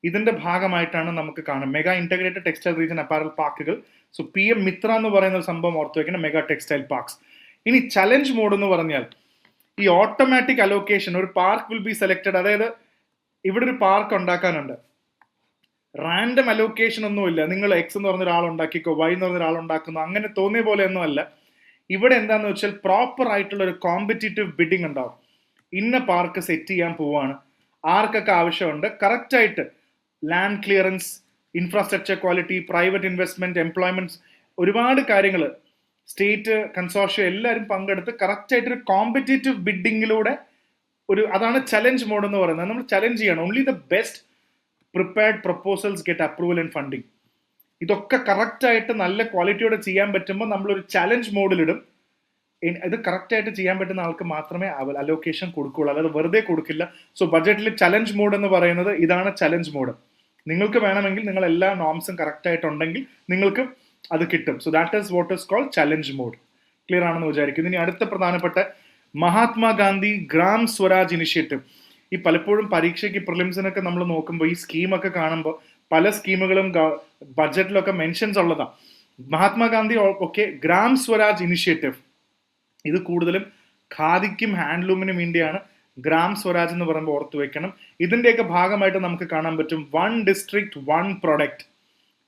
ഇതിന്റെ ഭാഗമായിട്ടാണ് നമുക്ക് കാണാം mega integrated textile region apparel പാർക്കുകൾ. സോ PM മിത്ര എന്ന് പറയുന്ന ഒരു സംഭവം ഓർത്ത് വെക്കണം, മെഗാ ടെക്സ്റ്റൈൽ പാർക്സ്. ഇനി ചലഞ്ച് മോഡ് എന്ന് പറഞ്ഞാൽ ഈ ഓട്ടോമാറ്റിക് അലോക്കേഷൻ, ഒരു പാർക്ക് വിൽ ബി സെലക്ടഡ്. അതായത് ഇവിടെ ഒരു പാർക്ക് ഉണ്ടാക്കാനുണ്ട്, റാൻഡം അലോക്കേഷൻ ഒന്നുമില്ല. നിങ്ങൾ X എന്ന് പറഞ്ഞ ഒരാൾ ഉണ്ടാക്കിക്കോ, Y എന്ന് പറഞ്ഞ ഒരാൾ ഉണ്ടാക്കുന്നു, അങ്ങനെ തോന്നിയ പോലെ ഒന്നും അല്ല. ഇവിടെ എന്താന്ന് വെച്ചാൽ പ്രോപ്പർ ആയിട്ടുള്ള ഒരു കോമ്പറ്റീറ്റീവ് ബിഡിങ് ഉണ്ടാവും. ഇന്ന പാർക്ക് സെറ്റ് ചെയ്യാൻ പോവാണ്, ആർക്കൊക്കെ ആവശ്യമുണ്ട്, കറക്റ്റായിട്ട് land clearance, infrastructure quality, private investment, employments, ഒരുപാട് കാര്യങ്ങൾ സ്റ്റേറ്റ് കൺസോർഷ്യം എല്ലാവരും പങ്കെടുത്ത് കറക്റ്റായിട്ടൊരു കോമ്പറ്റേറ്റീവ് ബിഡിങ്ങിലൂടെ അതാണ് ചലഞ്ച് മോഡ് എന്ന് പറയുന്നത്. നമ്മൾ ചലഞ്ച് ചെയ്യണം. Only the best prepared proposals get approval and funding. ഇതൊക്കെ കറക്റ്റായിട്ട് നല്ല ക്വാളിറ്റിയോടെ ചെയ്യാൻ പറ്റുമ്പോൾ നമ്മളൊരു ചലഞ്ച് മോഡിലിടും. ഇത് കറക്റ്റായിട്ട് ചെയ്യാൻ പറ്റുന്ന ആൾക്ക് മാത്രമേ അലോക്കേഷൻ കൊടുക്കുകയുള്ളൂ, അല്ലാതെ വെറുതെ കൊടുക്കില്ല. സോ ബഡ്ജറ്റിൽ ചലഞ്ച് മോഡ് എന്ന് പറയുന്നത് ഇതാണ് ചലഞ്ച് മോഡ്. നിങ്ങൾക്ക് വേണമെങ്കിൽ നിങ്ങൾ എല്ലാ നോംസും കറക്റ്റായിട്ടുണ്ടെങ്കിൽ നിങ്ങൾക്ക് അത് കിട്ടും. So that is what is called challenge mode. Clear ആണെന്ന് വിചാരിക്കുന്നു. ഇനി അടുത്ത പ്രധാനപ്പെട്ട മഹാത്മാഗാന്ധി ഗ്രാം സ്വരാജ് ഇനിഷ്യേറ്റീവ്. ഈ പലപ്പോഴും പരീക്ഷയ്ക്ക് പ്രിലിംസിനൊക്കെ നമ്മൾ നോക്കുമ്പോൾ ഈ സ്കീമൊക്കെ കാണുമ്പോൾ പല സ്കീമുകളും ബഡ്ജറ്റിലൊക്കെ മെൻഷൻസ് ഉള്ളതാണ്. മഹാത്മാഗാന്ധി ഒക്കെ ഗ്രാം സ്വരാജ് ഇനിഷ്യേറ്റീവ്, ഇത് കൂടുതലും ഖാദിക്കും ഹാൻഡ്ലൂമിനും വേണ്ടിയാണ് ഗ്രാം സ്വരാജ് എന്ന് പറയുമ്പോൾ ഓർത്ത് വെക്കണം. ഇതിൻ്റെയൊക്കെ ഭാഗമായിട്ട് നമുക്ക് കാണാൻ പറ്റും 1 district 1 product.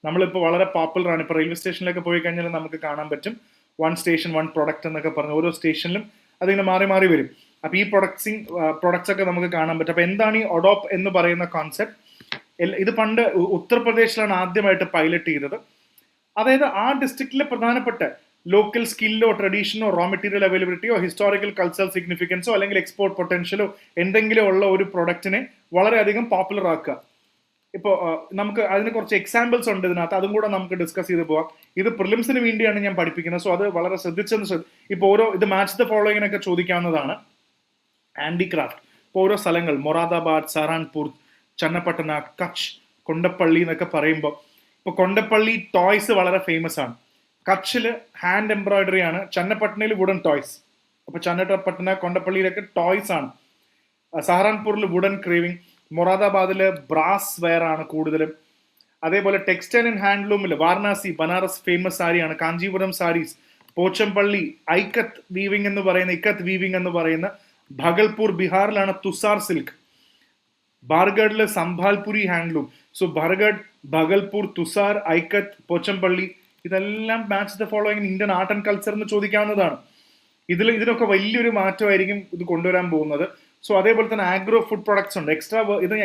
നമ്മളിപ്പോൾ വളരെ പോപ്പുലർ ആണ്. ഇപ്പോൾ റെയിൽവേ സ്റ്റേഷനിലൊക്കെ പോയി കഴിഞ്ഞാൽ നമുക്ക് കാണാൻ പറ്റും 1 station 1 product എന്നൊക്കെ പറഞ്ഞ് ഓരോ സ്റ്റേഷനിലും അതിങ്ങനെ മാറി മാറി വരും. അപ്പോൾ ഈ പ്രൊഡക്ട്സ് ഒക്കെ നമുക്ക് കാണാൻ പറ്റും. അപ്പോൾ എന്താണ് ഈ ഒഡോപ്പ് എന്ന് പറയുന്ന കോൺസെപ്റ്റ്? ഇത് പണ്ട് ഉത്തർപ്രദേശിലാണ് ആദ്യമായിട്ട് പൈലറ്റ് ചെയ്തത്. അതായത് ആ ഡിസ്ട്രിക്റ്റിലെ പ്രധാനപ്പെട്ട ലോക്കൽ സ്കില്ലോ ട്രഡീഷനോ റോ മെറ്റീരിയൽ അവൈലബിലിറ്റിയോ ഹിസ്റ്റോറിക്കൽ കൾച്ചറൽ സിഗ്നിഫിക്കൻസോ അല്ലെങ്കിൽ എക്സ്പോർട്ട് പൊട്ടൻഷ്യലോ എന്തെങ്കിലും ഉള്ള ഒരു പ്രൊഡക്റ്റിനെ വളരെയധികം പോപ്പുലർ ആക്കുക. ഇപ്പോൾ നമുക്ക് അതിന് കുറച്ച് എക്സാമ്പിൾസ് ഉണ്ട് ഇതിനകത്ത്, അതും കൂടെ നമുക്ക് ഡിസ്കസ് ചെയ്ത് പോവാം. ഇത് പ്രിലിംസിന് വേണ്ടിയാണ് ഞാൻ പഠിപ്പിക്കുന്നത്. സോ അത് വളരെ ശ്രദ്ധിച്ചെന്ന് ഇപ്പോൾ ഇത് മാച്ച് ദ ഫോളോയിങ്ങിനൊക്കെ ചോദിക്കാവുന്നതാണ്. ഹാൻഡിക്രാഫ്റ്റ്, ഇപ്പോൾ ഓരോ സ്ഥലങ്ങൾ മൊറാദാബാദ്, സഹാറൻപൂർ, ചന്നപ്പട്ടണ, കച്ച്, കൊണ്ടപ്പള്ളി എന്നൊക്കെ പറയുമ്പോൾ ഇപ്പോൾ കൊണ്ടപ്പള്ളി ടോയ്സ് വളരെ ഫേമസ് ആണ്. കച്ചിൽ ഹാൻഡ് എംബ്രോയിഡറി ആണ്, ചന്നപ്പട്ടണയിൽ വുഡൻ ടോയ്സ്. അപ്പോൾ ചന്നപ്പട്ടണ കൊണ്ടപ്പള്ളിയിലൊക്കെ ടോയ്സ് ആണ്. സഹാറൻപൂരിൽ വുഡൻ ക്രേവിംഗ്, മൊറാദാബാദിൽ ബ്രാസ് വെയർ ആണ് കൂടുതലും. അതേപോലെ ടെക്സ്റ്റൈൽ ആൻഡ് ഹാൻഡ്ലൂമിൽ വാരണാസി, ബനാറസ് ഫേമസ് സാരിയാണ്. കാഞ്ചീപുരം സാരീസ്, പോച്ചംപള്ളി ഇക്കത്ത് വീവിംഗ് എന്ന് പറയുന്ന ഭഗൽപൂർ ബീഹാറിലാണ് തുസാർ സിൽക്ക്. ബാർഗഡിൽ സംഭാൽപുരി ഹാൻഡ്ലൂം. സോ ബാർഗഡ്, ഭഗൽപൂർ, തുസാർ, ഐക്കത്ത്, പോച്ചംപള്ളി, ഇതെല്ലാം match the following Indian art and culture എന്ന് ചോദിക്കാവുന്നതാണ്. ഇതിനൊക്കെ വലിയൊരു മാറ്റമായിരിക്കും ഇത് കൊണ്ടുവരാൻ പോകുന്നത്. സോ അതേപോലെ തന്നെ ആഗ്രോ ഫുഡ് പ്രൊഡക്ട്സ് ഉണ്ട്.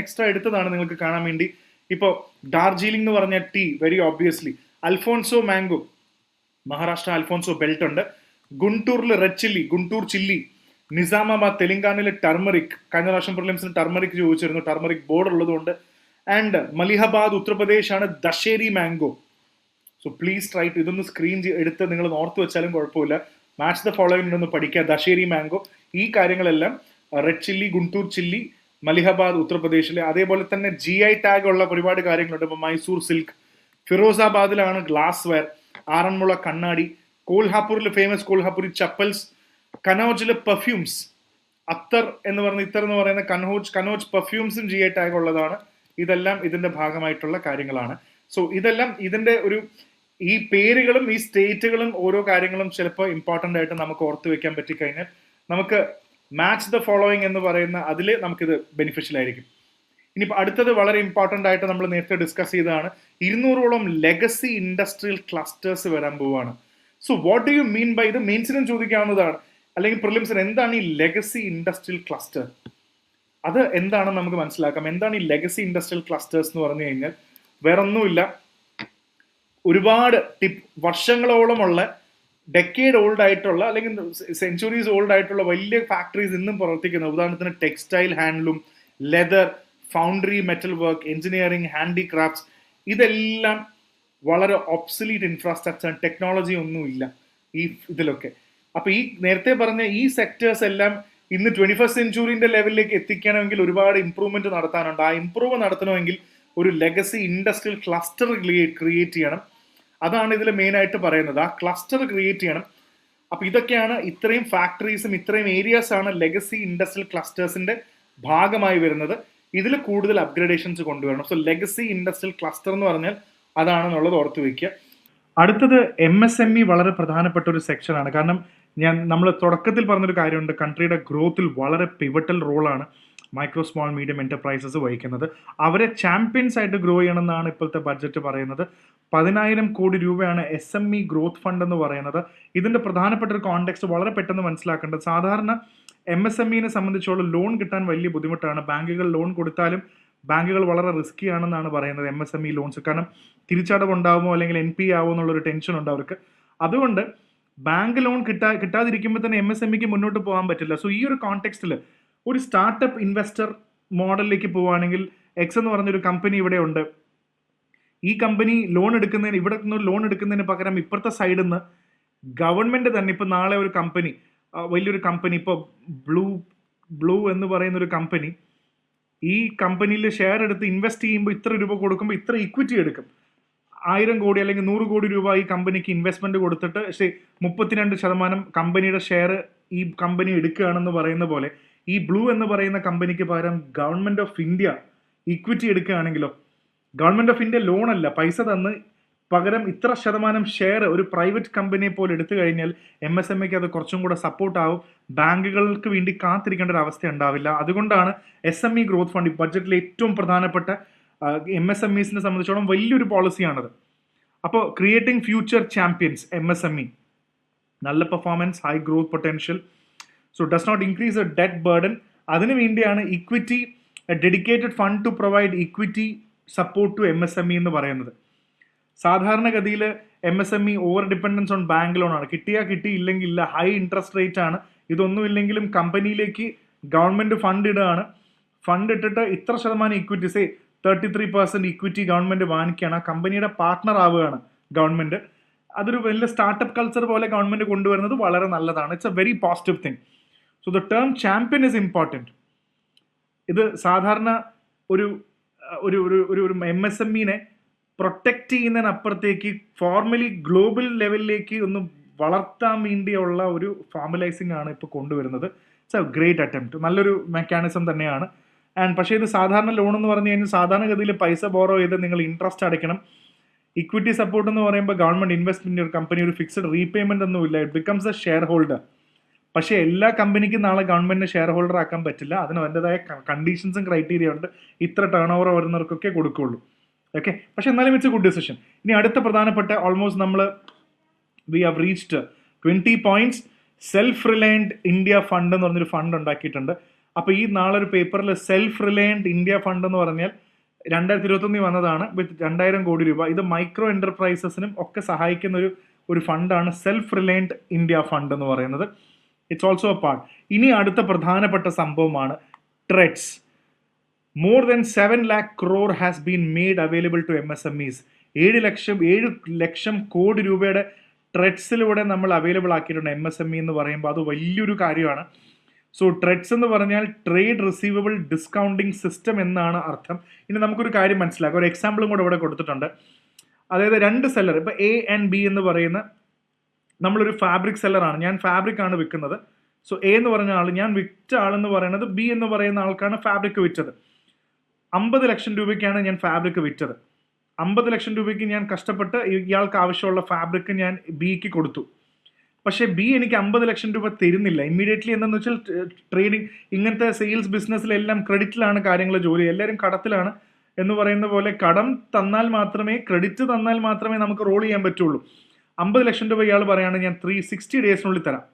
എക്സ്ട്രാ എടുത്തതാണ് നിങ്ങൾക്ക് കാണാൻ വേണ്ടി. ഇപ്പോൾ ഡാർജിലിംഗ് എന്ന് പറഞ്ഞ tea, very obviously. Alphonso mango, Maharashtra Alphonso belt ഉണ്ട്. ഗുണ്ടൂറിൽ red chilli, Guntur chilli. Nizamabad തെലങ്കാനയിലെ ടർമറിക്, കഴിഞ്ഞ പ്രാവശ്യം പ്രിലിംസിന് ടർമറിക് ചോദിച്ചിരുന്നു, ടർമറിക് ബോർഡ് ഉള്ളതുകൊണ്ട്. ആൻഡ് മലിഹാബാദ് ഉത്തർപ്രദേശ് ആണ് Dasheri mango. So please try to ഇതൊന്ന് സ്ക്രീൻ എടുത്ത് നിങ്ങൾ ഓർത്ത് വെച്ചാലും കുഴപ്പമില്ല. മാച്ച് ദ ഫോളോയിങ് ഒന്ന് പഠിക്കുക. ദശേരി മാംഗോ, ഈ കാര്യങ്ങളെല്ലാം red chilli, Guntur chilli, Malihabad ഉത്തർപ്രദേശിലെ. അതേപോലെ തന്നെ GI ടാഗ് ഉള്ള ഒരുപാട് കാര്യങ്ങളുണ്ട്. ഇപ്പോൾ മൈസൂർ സിൽക്ക്, ഫിറോസാബാദിലാണ് ഗ്ലാസ് വെയർ, ആറന്മുള കണ്ണാടി, കോൽഹാപ്പൂരിൽ ഫേമസ് കോൽഹാപ്പൂരി ചപ്പൽസ്, കനോജിലെ പെർഫ്യൂംസ്, ഇത്തർ എന്ന് പറയുന്ന കനോജ് പെർഫ്യൂംസും GI ടാഗ് ഉള്ളതാണ്. ഇതെല്ലാം ഇതിന്റെ ഭാഗമായിട്ടുള്ള കാര്യങ്ങളാണ്. സോ ഇതെല്ലാം ഇതിന്റെ ഈ പേരുകളും ഈ സ്റ്റേറ്റുകളും ഓരോ കാര്യങ്ങളും ചിലപ്പോൾ ഇമ്പോർട്ടൻ്റ് ആയിട്ട് നമുക്ക് ഓർത്ത് വെക്കാൻ പറ്റിക്കഴിഞ്ഞാൽ നമുക്ക് മാച്ച് ദ ഫോളോയിങ് എന്ന് പറയുന്ന അതിൽ നമുക്കിത് ബെനിഫിഷ്യൽ ആയിരിക്കും. ഇനിയിപ്പോൾ അടുത്തത് വളരെ ഇമ്പോർട്ടൻ്റ് ആയിട്ട് നമ്മൾ നേരത്തെ ഡിസ്കസ് ചെയ്തതാണ്. 200ഓളം ലെഗസി ഇൻഡസ്ട്രിയൽ ക്ലസ്റ്റേഴ്സ് വരാൻ പോവുകയാണ്. So what do you mean by ഇത്? മെയിൻസിനും ചോദിക്കാവുന്നതാണ്, അല്ലെങ്കിൽ പ്രിലിംസിന് എന്താണ് ഈ ലെഗസി ഇൻഡസ്ട്രിയൽ ക്ലസ്റ്റർ? അത് എന്താണെന്ന് നമുക്ക് മനസ്സിലാക്കാം. എന്താണ് ഈ ലെഗസി ഇൻഡസ്ട്രിയൽ ക്ലസ്റ്റേഴ്സ് എന്ന് പറഞ്ഞു കഴിഞ്ഞാൽ വേറൊന്നുമില്ല, ഒരുപാട് വർഷങ്ങളോളമുള്ള ഡെക്കേഡ് ഓൾഡ് ആയിട്ടുള്ള അല്ലെങ്കിൽ സെഞ്ചുറീസ് ഓൾഡ് ആയിട്ടുള്ള വലിയ ഫാക്ടറീസ് ഇന്നും പ്രവർത്തിക്കുന്നത്. ഉദാഹരണത്തിന് textile, handloom, leather, foundry, metal work, engineering, handicrafts, ഇതെല്ലാം വളരെ ഒബ്സലീറ്റ് ഇൻഫ്രാസ്ട്രക്ചർ, ടെക്നോളജി ഒന്നുമില്ല ഈ ഇതിലൊക്കെ. അപ്പോൾ ഈ നേരത്തെ പറഞ്ഞ ഈ സെക്ടേഴ്സ് എല്ലാം ഇന്ന് 21st സെഞ്ചുറിന്റെ ലെവലിലേക്ക് എത്തിക്കണമെങ്കിൽ ഒരുപാട് ഇമ്പ്രൂവ്മെന്റ് നടത്താനുണ്ട്. ആ ഇമ്പ്രൂവ് നടത്തണമെങ്കിൽ ഒരു ലെഗസി ഇൻഡസ്ട്രിയൽ ക്ലസ്റ്റർ ക്രിയേറ്റ് ചെയ്യണം. അതാണ് ഇതിൽ മെയിൻ ആയിട്ട് പറയുന്നത്. ആ ക്ലസ്റ്റർ ക്രിയേറ്റ് ചെയ്യണം. അപ്പൊ ഇതൊക്കെയാണ്, ഇത്രയും ഫാക്ടറീസും ഇത്രയും ഏരിയാസ് ആണ് ലെഗസി ഇൻഡസ്ട്രിയൽ ക്ലസ്റ്റേഴ്സിന്റെ ഭാഗമായി വരുന്നത്. ഇതിൽ കൂടുതൽ അപ്ഗ്രഡേഷൻസ് കൊണ്ടുവരണം. സോ ലെഗസി ഇൻഡസ്ട്രിയൽ ക്ലസ്റ്റർ എന്ന് പറഞ്ഞാൽ അതാണെന്നുള്ളത് ഓർത്ത് വയ്ക്കുക. അടുത്തത് MSME വളരെ പ്രധാനപ്പെട്ട ഒരു സെക്ഷനാണ്. കാരണം നമ്മൾ തുടക്കത്തിൽ പറഞ്ഞൊരു കാര്യമുണ്ട്, കൺട്രിയുടെ ഗ്രോത്തിൽ വളരെ പിവറ്റൽ റോളാണ് മൈക്രോ സ്മോൾ മീഡിയം എന്റർപ്രൈസസ് വഹിക്കുന്നത്. അവരെ ചാമ്പ്യൻസ് ആയിട്ട് ഗ്രോ ചെയ്യണമെന്നാണ് ഇപ്പോഴത്തെ ബഡ്ജറ്റ് പറയുന്നത്. 10,000 കോടി രൂപയാണ് SME ഗ്രോത്ത് ഫണ്ട് എന്ന് പറയുന്നത്. ഇതിന്റെ പ്രധാനപ്പെട്ട ഒരു കോണ്ടെക്സ്റ്റ് വളരെ പെട്ടെന്ന് മനസ്സിലാക്കേണ്ടത്, സാധാരണ MSMEനെ സംബന്ധിച്ചോളം ലോൺ കിട്ടാൻ വലിയ ബുദ്ധിമുട്ടാണ്. ബാങ്കുകൾ ലോൺ കൊടുത്താലും ബാങ്കുകൾ വളരെ റിസ്കി ആണെന്നാണ് പറയുന്നത് MSME ലോൺസ്. കാരണം തിരിച്ചടവ് ഉണ്ടാകുമോ അല്ലെങ്കിൽ NPA ആവുമോ എന്നുള്ളൊരു ടെൻഷൻ ഉണ്ട് അവർക്ക്. അതുകൊണ്ട് ബാങ്ക് ലോൺ കിട്ടാതിരിക്കുമ്പോൾ തന്നെ MSMEക്ക് മുന്നോട്ട് പോകാൻ പറ്റില്ല. സോ ഈ ഒരു കോണ്ടെക്സ്റ്റിൽ ഒരു സ്റ്റാർട്ടപ്പ് ഇൻവെസ്റ്റർ മോഡലിലേക്ക് പോവുകയാണെങ്കിൽ എക്സ് എന്ന് പറഞ്ഞൊരു കമ്പനി ഇവിടെ ഉണ്ട്. ഈ കമ്പനി ലോൺ എടുക്കുന്നതിന് ഇവിടെ നിന്ന് ലോൺ എടുക്കുന്നതിന് പകരം ഇപ്പുറത്തെ സൈഡിൽ നിന്ന് ഗവൺമെൻറ് തന്നെ ഇപ്പോൾ നാളെ ഒരു കമ്പനി, വലിയൊരു കമ്പനി, ഇപ്പോൾ ബ്ലൂ എന്ന് പറയുന്ന ഒരു കമ്പനി, ഈ കമ്പനിയിൽ ഷെയർ എടുത്ത് ഇൻവെസ്റ്റ് ചെയ്യുമ്പോൾ ഇത്ര രൂപ കൊടുക്കുമ്പോൾ ഇത്ര ഇക്വിറ്റി എടുക്കും. 1000 കോടി അല്ലെങ്കിൽ 100 കോടി രൂപ ഈ കമ്പനിക്ക് ഇൻവെസ്റ്റ്മെന്റ് കൊടുത്തിട്ട് 32% കമ്പനിയുടെ ഷെയർ ഈ കമ്പനി എടുക്കുകയാണെന്ന് പറയുന്ന പോലെ ഈ ബ്ലൂ എന്ന് പറയുന്ന കമ്പനിക്ക് പകരം ഗവൺമെന്റ് ഓഫ് ഇന്ത്യ ഇക്വിറ്റി എടുക്കുകയാണെങ്കിലോ, ഗവൺമെന്റ് ഓഫ് ഇന്ത്യ ലോൺ അല്ല, പൈസ തന്ന് പകരം ഇത്ര ശതമാനം ഷെയർ ഒരു പ്രൈവറ്റ് കമ്പനിയെ പോലെ എടുത്തു കഴിഞ്ഞാൽ MSMEക്ക് അത് കുറച്ചും കൂടെ സപ്പോർട്ട് ആവും. ബാങ്കുകൾക്ക് വേണ്ടി കാത്തിരിക്കേണ്ട ഒരു അവസ്ഥ ഉണ്ടാവില്ല. അതുകൊണ്ടാണ് SME ഗ്രോത്ത് ഫണ്ട് ബഡ്ജറ്റിലെ ഏറ്റവും പ്രധാനപ്പെട്ട MSMEസിനെ സംബന്ധിച്ചോളം വലിയൊരു പോളിസിയാണത്. അപ്പോൾ ക്രിയേറ്റിംഗ് ഫ്യൂച്ചർ ചാമ്പ്യൻസ് MSME, നല്ല performance, high growth potential, so does not increase a debt burden. അതിനു വേണ്ടിയാണ് equity, dedicated fund to provide equity support to MSME എന്ന് പറയുന്നത്. സാധാരണഗതിയിൽ MSME over dependence on bank loan ആണ്. കിട്ടിയാൽ കിട്ടി, ഇല്ലെങ്കിൽ ഇല്ല. ഹൈ ഇൻട്രസ്റ്റ് റേറ്റ് ആണ്. ഇതൊന്നും ഇല്ലെങ്കിലും കമ്പനിയിലേക്ക് ഗവൺമെന്റ് ഫണ്ട് ഇടുകയാണ്. ഫണ്ട് ഇട്ടിട്ട് ഇത്ര ശതമാനം ഇക്വിറ്റി, 33% ഇക്വിറ്റി ഗവൺമെന്റ് വാങ്ങിക്കുകയാണ്. കമ്പനിയുടെ പാർട്ട്ണർ ആവുകയാണ് ഗവൺമെന്റ്. അതൊരു വലിയ സ്റ്റാർട്ടപ്പ് കൾച്ചർ പോലെ ഗവൺമെന്റ് കൊണ്ടുവരുന്നത് വളരെ നല്ലതാണ്. It's a very positive thing. So the term champion is important. ഇത് സാധാരണ ഒരു MSMEനെ പ്രൊട്ടക്റ്റ് ചെയ്യുന്നതിനപ്പുറത്തേക്ക് ഫോർമലി ഗ്ലോബൽ ലെവലിലേക്ക് ഒന്ന് വളർത്താൻ വേണ്ടിയുള്ള ഒരു ഫോർമലൈസിംഗ് ആണ് ഇപ്പോൾ കൊണ്ടുവരുന്നത്. ഇറ്റ്സ് എ ഗ്രേറ്റ് അറ്റംപ്റ്റ്, നല്ലൊരു മെക്കാനിസം തന്നെയാണ്. പക്ഷേ ഇത് സാധാരണ ലോൺ എന്ന് പറഞ്ഞു കഴിഞ്ഞാൽ സാധാരണഗതിയിൽ പൈസ ബോറോ ചെയ്ത് നിങ്ങൾ ഇൻട്രസ്റ്റ് അടയ്ക്കണം. ഇക്വിറ്റി സപ്പോർട്ട് എന്ന് പറയുമ്പോൾ ഗവൺമെന്റ് ഇൻവെസ്റ്റ്മെന്റ് ഒരു കമ്പനി ഒരു ഫിക്സഡ് റീപേയ്മെന്റ് ഒന്നുമില്ല. It becomes A share holder. പക്ഷേ എല്ലാ കമ്പനിക്കും നാളെ ഗവൺമെന്റിനെ ഷെയർ ഹോൾഡർ ആക്കാൻ പറ്റില്ല. അതിന് അതിൻ്റെതായ കണ്ടീഷൻസും ക്രൈറ്റീരിയ ഉണ്ട്. ഇത്ര ടേൺ ഓവർ വരുന്നവർക്കൊക്കെ കൊടുക്കുള്ളൂ. ഓക്കെ, പക്ഷെ എന്നാലും ഇറ്റ്സ് എ ഗുഡ് ഡിസിഷൻ. ഇനി അടുത്ത പ്രധാനപ്പെട്ട ഓൾമോസ്റ്റ് നമ്മൾ we have reached 20 points. Self reliant India fund എന്ന് പറഞ്ഞൊരു ഫണ്ട് ഉണ്ടാക്കിയിട്ടുണ്ട്. അപ്പോൾ ഈ നാളെ ഒരു പേപ്പറിൽ സെൽഫ് റിലയൻറ്റ് ഇന്ത്യ ഫണ്ട് എന്ന് പറഞ്ഞാൽ 2021 വന്നതാണ് വിത്ത് 2000 കോടി രൂപ. ഇത് മൈക്രോ എന്റർപ്രൈസസിനും ഒക്കെ സഹായിക്കുന്ന ഒരു ഫണ്ടാണ് സെൽഫ് റിലയൻറ്റ് ഇന്ത്യ ഫണ്ട് എന്ന് പറയുന്നത്. It's also A part. ഇനി അടുത്ത പ്രധാനപ്പെട്ട സംഭവമാണ് ട്രെഡ്സ്. More than 7 lakh crore has been made available to MSMEs. 7 lakh crore രൂപയുടെ ട്രെഡ്സിലൂടെ നമ്മൾ അവൈലബിൾ ആക്കിയിട്ടുണ്ട് MSME എന്ന് പറയുമ്പോൾ. അത് വലിയൊരു കാര്യമാണ്. സോ ട്രെഡ്സ് എന്ന് പറഞ്ഞാൽ ട്രേഡ് റിസീവബിൾ ഡിസ്കൗണ്ടിങ് സിസ്റ്റം എന്നാണ് അർത്ഥം. ഇനി നമുക്കൊരു കാര്യം മനസ്സിലാക്കാം. ഒരു എക്സാമ്പിളും കൂടെ ഇവിടെ കൊടുത്തിട്ടുണ്ട്. അതായത് 2 സെല്ലർ, ഇപ്പോൾ A and B എന്ന് പറയുന്ന, നമ്മളൊരു ഫാബ്രിക് സെല്ലറാണ്, ഞാൻ ഫാബ്രിക് ആണ് വിൽക്കുന്നത്. സോ A എന്ന് പറഞ്ഞ ആൾ, ഞാൻ വിറ്റ ആളെന്ന് പറയുന്നത് B എന്ന് പറയുന്ന ആൾക്കാണ് ഫാബ്രിക് വിറ്റത്. 50 ലക്ഷം രൂപയ്ക്കാണ് ഞാൻ ഫാബ്രിക് വിറ്റത്. 50 ലക്ഷം രൂപയ്ക്ക് ഞാൻ കഷ്ടപ്പെട്ട് ഇയാൾക്ക് ആവശ്യമുള്ള ഫാബ്രിക് ഞാൻ ബിക്ക് കൊടുത്തു. പക്ഷേ ബി എനിക്ക് 50 ലക്ഷം രൂപ തരുന്നില്ല ഇമ്മീഡിയറ്റ്ലി. എന്താണെന്ന് വെച്ചാൽ ട്രേഡിങ്, ഇങ്ങനത്തെ സെയിൽസ് ബിസിനസ്സിലെല്ലാം ക്രെഡിറ്റിലാണ് കാര്യങ്ങൾ, ജോലി എല്ലാവരും കടത്തിലാണ് എന്ന് പറയുന്ന പോലെ. കടം തന്നാൽ മാത്രമേ, ക്രെഡിറ്റ് തന്നാൽ മാത്രമേ നമുക്ക് റോൾ ചെയ്യാൻ പറ്റുള്ളൂ. 50 ലക്ഷം രൂപ ഇയാൾ പറയുകയാണ് ഞാൻ 360 ഡേയ്സിനുള്ളിൽ തരാം.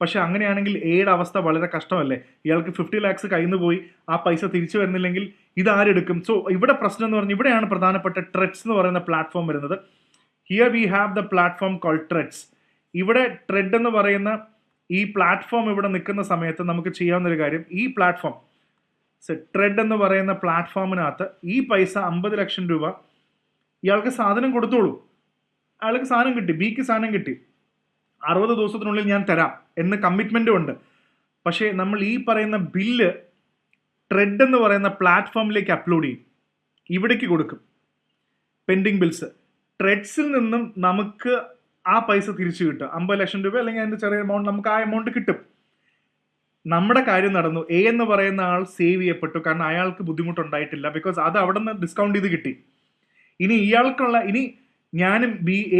പക്ഷെ അങ്ങനെയാണെങ്കിൽ എയുടെ അവസ്ഥ വളരെ കഷ്ടമല്ലേ? ഇയാൾക്ക് 50 lakhs കയ്യിൽ നിന്ന് പോയി, ആ പൈസ തിരിച്ചു വരുന്നില്ലെങ്കിൽ ഇതാരെടുക്കും? സോ ഇവിടെ പ്രശ്നം എന്ന് പറഞ്ഞാൽ ഇവിടെയാണ് പ്രധാനപ്പെട്ട ട്രെഡ്സ് എന്ന് പറയുന്ന പ്ലാറ്റ്ഫോം വരുന്നത്. Here we have the platform call Treds. ഇവിടെ ട്രെഡ് എന്ന് പറയുന്ന ഈ പ്ലാറ്റ്ഫോം ഇവിടെ നിൽക്കുന്ന സമയത്ത് നമുക്ക് ചെയ്യാവുന്ന ഒരു കാര്യം, ഈ പ്ലാറ്റ്ഫോം ട്രെഡ് എന്ന് പറയുന്ന പ്ലാറ്റ്ഫോമിനകത്ത് ഈ പൈസ 50 ലക്ഷം രൂപ ഇയാൾക്ക് സാധനം കൊടുത്തോളൂ. അയാൾക്ക് സാധനം കിട്ടി, ബിക്ക് സാധനം കിട്ടി, 60 ദിവസത്തിനുള്ളിൽ ഞാൻ തരാം എന്ന് കമ്മിറ്റ്മെൻറ്റും ഉണ്ട്. പക്ഷേ നമ്മൾ ഈ പറയുന്ന ബില്ല് ട്രെഡ് എന്ന് പറയുന്ന പ്ലാറ്റ്ഫോമിലേക്ക് അപ്ലോഡ് ചെയ്യും, ഇവിടേക്ക് കൊടുക്കും പെൻഡിങ് ബിൽസ്. ട്രെഡ്സിൽ നിന്നും നമുക്ക് ആ പൈസ തിരിച്ചു കിട്ടും, 50 ലക്ഷം രൂപ അല്ലെങ്കിൽ അതിൻ്റെ ചെറിയ എമൗണ്ട്, നമുക്ക് ആ എമൗണ്ട് കിട്ടും. നമ്മുടെ കാര്യം നടന്നു. എ എന്ന് പറയുന്ന ആൾ സേവ് ചെയ്യപ്പെട്ടു, കാരണം അയാൾക്ക് ബുദ്ധിമുട്ടുണ്ടായിട്ടില്ല, ബിക്കോസ് അത് അവിടെ നിന്ന് ഡിസ്കൗണ്ട് ചെയ്ത് കിട്ടി. ഇനി ഇയാൾക്കുള്ള, ഇനി ഞാനും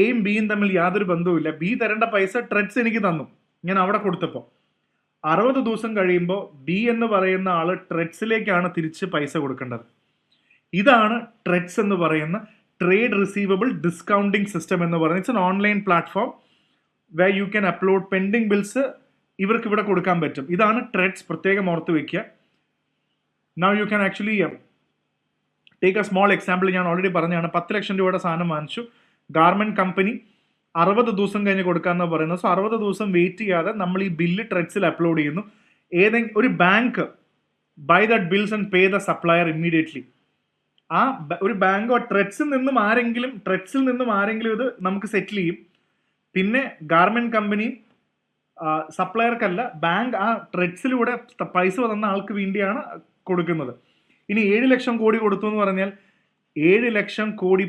എയും ബിയും തമ്മിൽ യാതൊരു ബന്ധവുമില്ല. ബി തരേണ്ട പൈസ ട്രെഡ്സ് എനിക്ക് തന്നു, ഞാൻ അവിടെ കൊടുത്തപ്പോൾ 60 ദിവസം കഴിയുമ്പോൾ ബി എന്ന് പറയുന്ന ആള് ട്രെഡ്സിലേക്കാണ് തിരിച്ച് പൈസ കൊടുക്കേണ്ടത്. ഇതാണ് ട്രെഡ്സ് എന്ന് പറയുന്ന ട്രേഡ് റിസീവബിൾ ഡിസ്കൗണ്ടിങ് സിസ്റ്റം എന്ന് പറയുന്നത്. It's an online platform where you can upload pending bills ഇവർക്ക് ഇവിടെ കൊടുക്കാൻ പറ്റും. ഇതാണ് ട്രെഡ്സ്, പ്രത്യേകം ഓർത്ത് വെക്കുക. Now you can actually take A small example. ഞാൻ ഓൾറെഡി പറഞ്ഞതാണ്, 10 ലക്ഷം രൂപയുടെ സാധനം വാങ്ങിച്ചു, ഗാർമെന്റ് കമ്പനി 60 ദിവസം കഴിഞ്ഞ് കൊടുക്കാമെന്ന് പറയുന്നത്. സോ 60 ദിവസം വെയിറ്റ് ചെയ്യാതെ നമ്മൾ ഈ ബില്ല് ട്രെഡ്സിൽ അപ്ലോഡ് ചെയ്യുന്നു. ഒരു bank buy that bills and pay the supplier immediately. ആ ഒരു ബാങ്കോ ട്രെഡ്സിൽ നിന്നും ആരെങ്കിലും ഇത് നമുക്ക് സെറ്റിൽ ചെയ്യും. പിന്നെ ഗാർമെന്റ് കമ്പനി സപ്ലയർക്കല്ല, ബാങ്ക് ആ ട്രെഡ്സിലൂടെ പൈസ തന്ന ആൾക്ക് വേണ്ടിയാണ് കൊടുക്കുന്നത്. ഇനി 7 ലക്ഷം കോടി കൊടുത്തു എന്ന് പറഞ്ഞാൽ 7 ലക്ഷം കോടി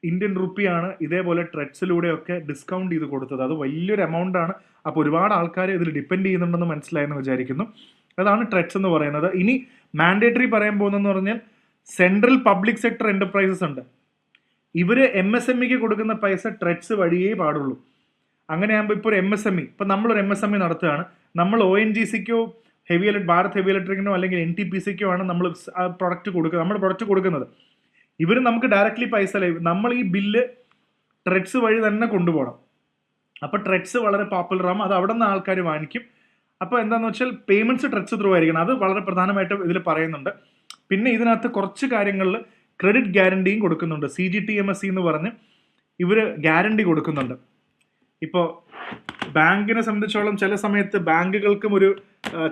ഇന്ത്യൻ റുപ്പിയാണ് ഇതേപോലെ ട്രെഡ്സിലൂടെയൊക്കെ ഡിസ്കൗണ്ട് ചെയ്ത് കൊടുത്തത്. അത് വലിയൊരു എമൗണ്ട് ആണ്. അപ്പോൾ ഒരുപാട് ആൾക്കാർ ഇതിൽ ഡിപ്പെൻഡ് ചെയ്യുന്നുണ്ടെന്ന് മനസ്സിലായെന്ന് വിചാരിക്കുന്നു. അതാണ് ട്രെഡ്സ് എന്ന് പറയുന്നത്. ഇനി മാൻഡേറ്ററി പറയാൻ പോകുന്നതെന്ന് പറഞ്ഞാൽ സെൻട്രൽ പബ്ലിക് സെക്ടർ എന്റർപ്രൈസസ് ഉണ്ട്. ഇവർ MSMEക്ക് കൊടുക്കുന്ന പൈസ ട്രെഡ്സ് വഴിയേ പാടുള്ളൂ. അങ്ങനെയാകുമ്പോൾ ഇപ്പോൾ ഒരു MSME, ഇപ്പം നമ്മളൊരു MSME നടത്തുകയാണ്, നമ്മൾ ONGCക്കോ ഭാരത് ഹെവി ഇലക്ട്രിക്കിനോ അല്ലെങ്കിൽ NTPCക്കോ ആണ് നമ്മൾ പ്രൊഡക്റ്റ് കൊടുക്കുക, നമ്മുടെ പ്രൊഡക്റ്റ് കൊടുക്കുന്നത്. ഇവർ നമുക്ക് ഡയറക്റ്റ്ലി പൈസ നമ്മൾ ഈ ബില്ല് ട്രെഡ്സ് വഴി തന്നെ കൊണ്ടുപോകണം. അപ്പോൾ ട്രെഡ്സ് വളരെ പോപ്പുലർ ആകും, അത് അവിടെ നിന്ന് ആൾക്കാർ വാങ്ങിക്കും. അപ്പോൾ എന്താണെന്ന് വെച്ചാൽ പേയ്മെന്റ്സ് ട്രെഡ്സ് ത്രൂ ആയിരിക്കണം. അത് വളരെ പ്രധാനമായിട്ടും ഇതിൽ പറയുന്നുണ്ട്. പിന്നെ ഇതിനകത്ത് കുറച്ച് കാര്യങ്ങളിൽ ക്രെഡിറ്റ് ഗ്യാരണ്ടിയും കൊടുക്കുന്നുണ്ട്. CGTMSE എന്ന് പറഞ്ഞ് ഇവർ ഗ്യാരണ്ടി കൊടുക്കുന്നുണ്ട്. ഇപ്പോൾ ബാങ്കിനെ സംബന്ധിച്ചോളം ചില സമയത്ത് ബാങ്കുകൾക്കും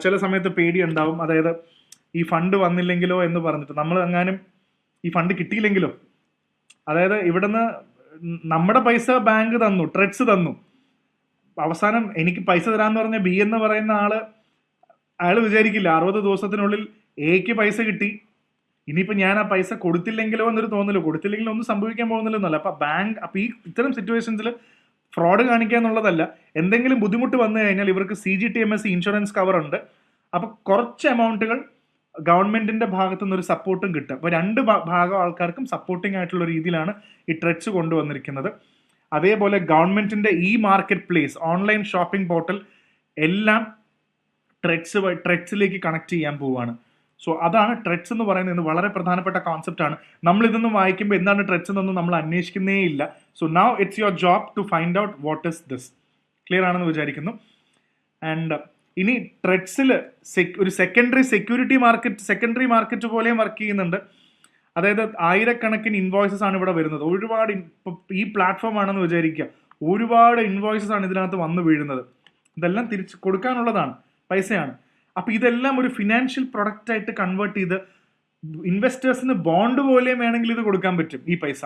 ചില സമയത്ത് പേടി ഉണ്ടാവും. അതായത് ഈ ഫണ്ട് വന്നില്ലെങ്കിലോ എന്ന് പറഞ്ഞിട്ട്, നമ്മൾ എങ്ങാനും ഈ ഫണ്ട് കിട്ടിയില്ലെങ്കിലോ, അതായത് ഇവിടുന്ന് നമ്മുടെ പൈസ ബാങ്ക് തന്നു, ട്രെഡ്സ് തന്നു, അവസാനം എനിക്ക് പൈസ തരാമെന്ന് പറഞ്ഞ B എന്ന് പറയുന്ന അയാൾ വിചാരിക്കില്ല 60 ദിവസത്തിനുള്ളിൽ Aക്ക് പൈസ കിട്ടി, ഇനിയിപ്പോൾ ഞാൻ ആ പൈസ കൊടുത്തില്ലെങ്കിലോ എന്നൊരു തോന്നലോ, കൊടുത്തില്ലെങ്കിലോ ഒന്നും സംഭവിക്കാൻ പോകുന്നില്ലെന്നല്ല. അപ്പോൾ ഈ ഇത്തരം സിറ്റുവേഷൻസിൽ ഫ്രോഡ് കാണിക്കുക എന്നുള്ളതല്ല, എന്തെങ്കിലും ബുദ്ധിമുട്ട് വന്നു കഴിഞ്ഞാൽ ഇവർക്ക് CGTMSE ഇൻഷുറൻസ് കവർ ഉണ്ട്. അപ്പോൾ കുറച്ച് എമൗണ്ടുകൾ ഗവൺമെന്റിന്റെ ഭാഗത്തു നിന്നൊരു സപ്പോർട്ടും കിട്ടും. അപ്പോൾ 2 ഭാഗം ആൾക്കാർക്കും സപ്പോർട്ടിംഗ് ആയിട്ടുള്ള രീതിയിലാണ് ഈ ട്രെഡ്സ് കൊണ്ടുവന്നിരിക്കുന്നത്. അതേപോലെ ഗവൺമെന്റിന്റെ market place, online shopping portal എല്ലാം ട്രെഡ്സിലേക്ക് കണക്ട് ചെയ്യാൻ പോവുകയാണ്. സോ അതാണ് ട്രെഡ്സ് എന്ന് പറയുന്നത്. വളരെ പ്രധാനപ്പെട്ട കോൺസെപ്റ്റ് ആണ്. നമ്മൾ ഇതൊന്നും വായിക്കുമ്പോൾ എന്താണ് ട്രെഡ്സ് എന്നൊന്നും നമ്മൾ അന്വേഷിക്കുന്നേ ഇല്ല. So now it's your job to find out what is this. Clear ആണെന്ന് വിചാരിക്കുന്നു. ആൻഡ് ഇനി ട്രെഡ്സിൽ ഒരു സെക്കൻഡറി മാർക്കറ്റ് പോലെയും വർക്ക് ചെയ്യുന്നുണ്ട്. അതായത് ആയിരക്കണക്കിന് ഇൻവോയ്സസ് ആണ് ഇവിടെ വരുന്നത്. ഒരുപാട് ഈ പ്ലാറ്റ്ഫോം ആണെന്ന് വിചാരിക്കുക, ഒരുപാട് ഇൻവോയ്സസ് ആണ് ഇതിനകത്ത് വന്നു വീഴുന്നത്. ഇതെല്ലാം തിരിച്ച് കൊടുക്കാനുള്ളതാണ്, പൈസയാണ്. അപ്പോൾ ഇതെല്ലാം ഒരു ഫിനാൻഷ്യൽ പ്രൊഡക്റ്റ് ആയിട്ട് കൺവേർട്ട് ചെയ്ത് ഇൻവെസ്റ്റേഴ്സിന് ബോണ്ട് പോലെയും വേണമെങ്കിൽ ഇത് കൊടുക്കാൻ പറ്റും ഈ പൈസ.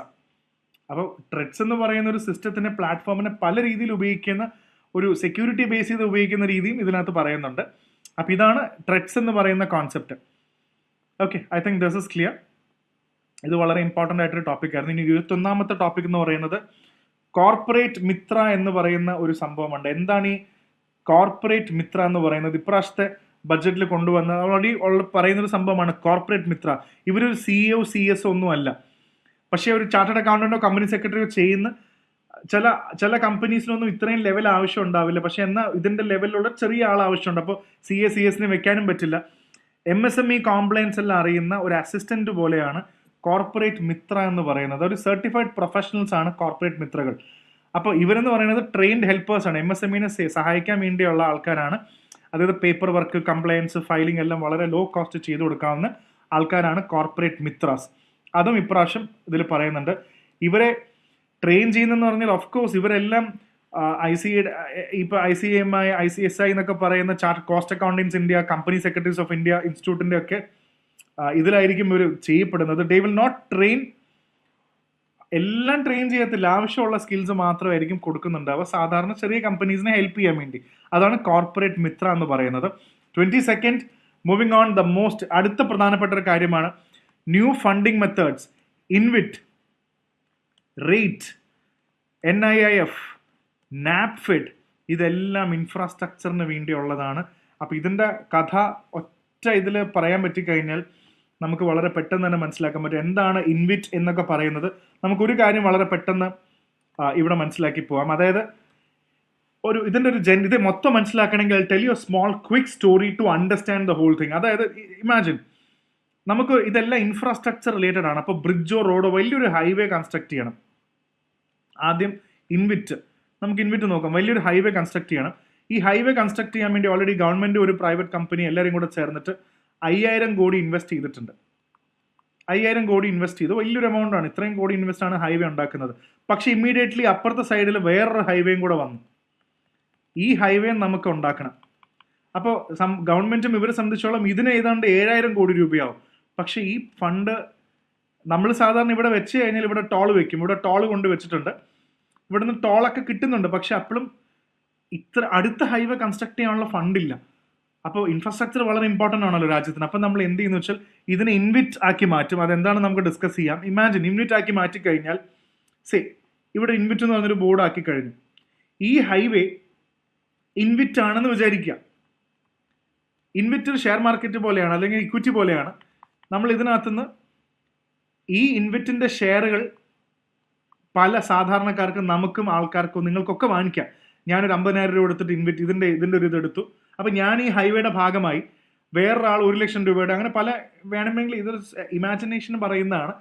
അപ്പോൾ ട്രെഡ്സ് എന്ന് പറയുന്ന ഒരു സിസ്റ്റത്തിനെ, പ്ലാറ്റ്ഫോമിനെ പല രീതിയിൽ ഉപയോഗിക്കുന്ന, ഒരു സെക്യൂരിറ്റി ബേസ് ചെയ്ത് ഉപയോഗിക്കുന്ന രീതിയും ഇതിനകത്ത് പറയുന്നുണ്ട്. അപ്പോൾ ഇതാണ് ട്രെഡ്സ് എന്ന് പറയുന്ന concept. Okay, I think this is clear. ഇത് വളരെ ഇമ്പോർട്ടൻ്റ് ആയിട്ടൊരു ടോപ്പിക്കായിരുന്നു. ഇനി 21ാമത്തെ ടോപ്പിക് എന്ന് പറയുന്നത് കോർപ്പറേറ്റ് മിത്ര എന്ന് പറയുന്ന ഒരു സംഭവമുണ്ട്. എന്താണ് ഈ കോർപ്പറേറ്റ് മിത്ര എന്ന് പറയുന്നത്? ഇപ്രാവശ്യത്തെ ബഡ്ജറ്റിൽ കൊണ്ടുവന്ന ഓൾറെഡി പറയുന്നൊരു സംഭവമാണ് കോർപ്പറേറ്റ് മിത്ര. ഇവരൊരു CEO CS ഒന്നും അല്ല, പക്ഷേ ഒരു ചാർട്ടേഡ് അക്കൗണ്ടന്റോ കമ്പനി സെക്രട്ടറിയോ ചെയ്യുന്ന ചില കമ്പനീസിനൊന്നും ഇത്രയും ലെവൽ ആവശ്യം ഉണ്ടാവില്ല. പക്ഷെ എന്നാൽ ഇതിന്റെ ലെവലിലുള്ള ചെറിയ ആൾ ആവശ്യമുണ്ട്. അപ്പോൾ CS വെക്കാനും പറ്റില്ല. MSME കോംപ്ലയൻസ് എല്ലാം അറിയുന്ന ഒരു അസിസ്റ്റന്റ് പോലെയാണ് കോർപ്പറേറ്റ് മിത്ര എന്ന് പറയുന്നത്. ഒരു സർട്ടിഫൈഡ് പ്രൊഫഷണൽസ് ആണ് കോർപ്പറേറ്റ് മിത്രകൾ. അപ്പോൾ ഇവരെന്ന് പറയുന്നത് ട്രെയിൻഡ് ഹെൽപ്പേഴ്സ് ആണ്. MSMEനെ സഹായിക്കാൻ വേണ്ടിയുള്ള ആൾക്കാരാണ്. അതായത് പേപ്പർ വർക്ക്, കംപ്ലയൻസ്, ഫയലിംഗ് എല്ലാം വളരെ ലോ കോസ്റ്റ് ചെയ്തു കൊടുക്കാവുന്ന ആൾക്കാരാണ് കോർപ്പറേറ്റ് മിത്രാസ്. അതും ഇപ്രാവശ്യം ഇതിൽ പറയുന്നുണ്ട്. ഇവരെ ട്രെയിൻ ചെയ്യുന്നതെന്ന് പറഞ്ഞാൽ ഓഫ്കോഴ്സ് ഇവരെല്ലാം ICAMI, ICSI എന്നൊക്കെ പറയുന്ന cost accountants India, company secretaries of India ഇൻസ്റ്റിറ്റ്യൂട്ടിന്റെ ഒക്കെ ഇതിലായിരിക്കും ഇവർ ചെയ്യപ്പെടുന്നത്. ദേ വിൽ നോട്ട് ട്രെയിൻ, എല്ലാം ട്രെയിൻ ചെയ്യത്തില്ല, ആവശ്യമുള്ള സ്കിൽസ് മാത്രമായിരിക്കും കൊടുക്കുന്നുണ്ടാവുക സാധാരണ ചെറിയ കമ്പനീസിനെ ഹെൽപ്പ് ചെയ്യാൻ വേണ്ടി. അതാണ് കോർപ്പറേറ്റ് മിത്ര എന്ന് പറയുന്നത്. 22nd, moving on, the most അടുത്ത പ്രധാനപ്പെട്ട ഒരു കാര്യമാണ് new funding methods. InvIT, rate, NIIF, നാപ്ഫെഡ്, ഇതെല്ലാം ഇൻഫ്രാസ്ട്രക്ചറിന് വേണ്ടിയുള്ളതാണ്. അപ്പോൾ ഇതിൻ്റെ കഥ ഒറ്റ ഇതിൽ പറയാൻ പറ്റിക്കഴിഞ്ഞാൽ നമുക്ക് വളരെ പെട്ടെന്ന് തന്നെ മനസ്സിലാക്കാൻ പറ്റും. എന്താണ് ഇൻവിറ്റ് എന്നൊക്കെ പറയുന്നത്? നമുക്കൊരു കാര്യം വളരെ പെട്ടെന്ന് ഇവിടെ മനസ്സിലാക്കി പോവാം. അതായത് ഇത് മൊത്തം മനസ്സിലാക്കണമെങ്കിൽ tell you small quick story to understand the whole thing. അതായത് ഇമാജിൻ, നമുക്ക് ഇതെല്ലാം ഇൻഫ്രാസ്ട്രക്ചർ റിലേറ്റഡ് ആണ്. അപ്പോൾ ബ്രിഡ്ജോ റോഡോ വലിയൊരു ഹൈവേ കൺസ്ട്രക്ട് ചെയ്യണം. ആദ്യം നമുക്ക് ഇൻവിറ്റ് നോക്കാം. വലിയൊരു ഹൈവേ കൺസ്ട്രക്ട് ചെയ്യണം. ഈ ഹൈവേ കൺസ്ട്രക്ട് ചെയ്യാൻ വേണ്ടി ഓൾറെഡി ഗവൺമെന്റ് ഒരു പ്രൈവറ്റ് കമ്പനി എല്ലാവരും കൂടെ ചേർന്നിട്ട് 5000 കോടി ഇൻവെസ്റ്റ് ചെയ്തിട്ടുണ്ട്. 5000 കോടി ഇൻവെസ്റ്റ് ചെയ്തു, വലിയൊരു എമൗണ്ട് ആണ്. ഇത്രയും കോടി ഇൻവെസ്റ്റ് ആണ് ഹൈവേ ഉണ്ടാക്കുന്നത്. പക്ഷെ ഇമ്മീഡിയറ്റ്ലി അപ്പുറത്തെ സൈഡിൽ വേറൊരു ഹൈവേയും കൂടെ വന്നു. ഈ ഹൈവേ നമുക്ക് ഉണ്ടാക്കണം. അപ്പോൾ ഗവൺമെന്റും ഇവരെ സംബന്ധിച്ചോളം ഇതിന് ഏതാണ്ട് 7000 കോടി രൂപയാവും. പക്ഷെ ഈ ഫണ്ട് നമ്മൾ സാധാരണ ഇവിടെ വെച്ച് കഴിഞ്ഞാൽ ഇവിടെ ടോൾ വെക്കും. ഇവിടെ ടോൾ കൊണ്ട് വെച്ചിട്ടുണ്ട്, ഇവിടുന്ന് ടോളൊക്കെ കിട്ടുന്നുണ്ട്. പക്ഷെ അപ്പോഴും ഇത്ര അടുത്ത ഹൈവേ കൺസ്ട്രക്ട് ചെയ്യാനുള്ള ഫണ്ടില്ല. അപ്പോൾ ഇൻഫ്രാസ്ട്രക്ചർ വളരെ ഇമ്പോർട്ടൻ്റ് ആണല്ലോ രാജ്യത്തിന്. അപ്പം നമ്മൾ എന്ത് ചെയ്യുന്നു വെച്ചാൽ ഇതിനെ ഇൻവിറ്റ് ആക്കി മാറ്റും. അതെന്താണ് നമുക്ക് ഡിസ്കസ് ചെയ്യാം. ഇമാജിൻ ഇൻവിറ്റ് ആക്കി മാറ്റി കഴിഞ്ഞാൽ ഇവിടെ ഇൻവിറ്റ് എന്ന് പറഞ്ഞൊരു ബോർഡ് ആക്കി കഴിഞ്ഞു. ഈ ഹൈവേ ഇൻവിറ്റ് ആണെന്ന് വിചാരിക്കുക. ഇൻവിറ്റ് ഒരു ഷെയർ മാർക്കറ്റ് പോലെയാണ്, അല്ലെങ്കിൽ ഇക്വിറ്റി പോലെയാണ്. നമ്മൾ ഇതിനകത്തുനിന്ന് ഈ ഇൻവിറ്റിന്റെ ഷെയറുകൾ പല സാധാരണക്കാർക്കും, നമുക്കും, ആൾക്കാർക്കും, നിങ്ങൾക്കൊക്കെ വാങ്ങിക്കാം. ഞാനൊരു 50,000 രൂപ എടുത്തിട്ട് ഇതിന്റെ ഒരു ഇതെടുത്തു. അപ്പം ഞാൻ ഈ ഹൈവേയുടെ ഭാഗമായി, വേറൊരാൾ 1,00,000 രൂപയുടെ, അങ്ങനെ പല വേണമെങ്കിൽ ഇതൊരു ഇമാജിനേഷൻ പറയുന്നതാണ്,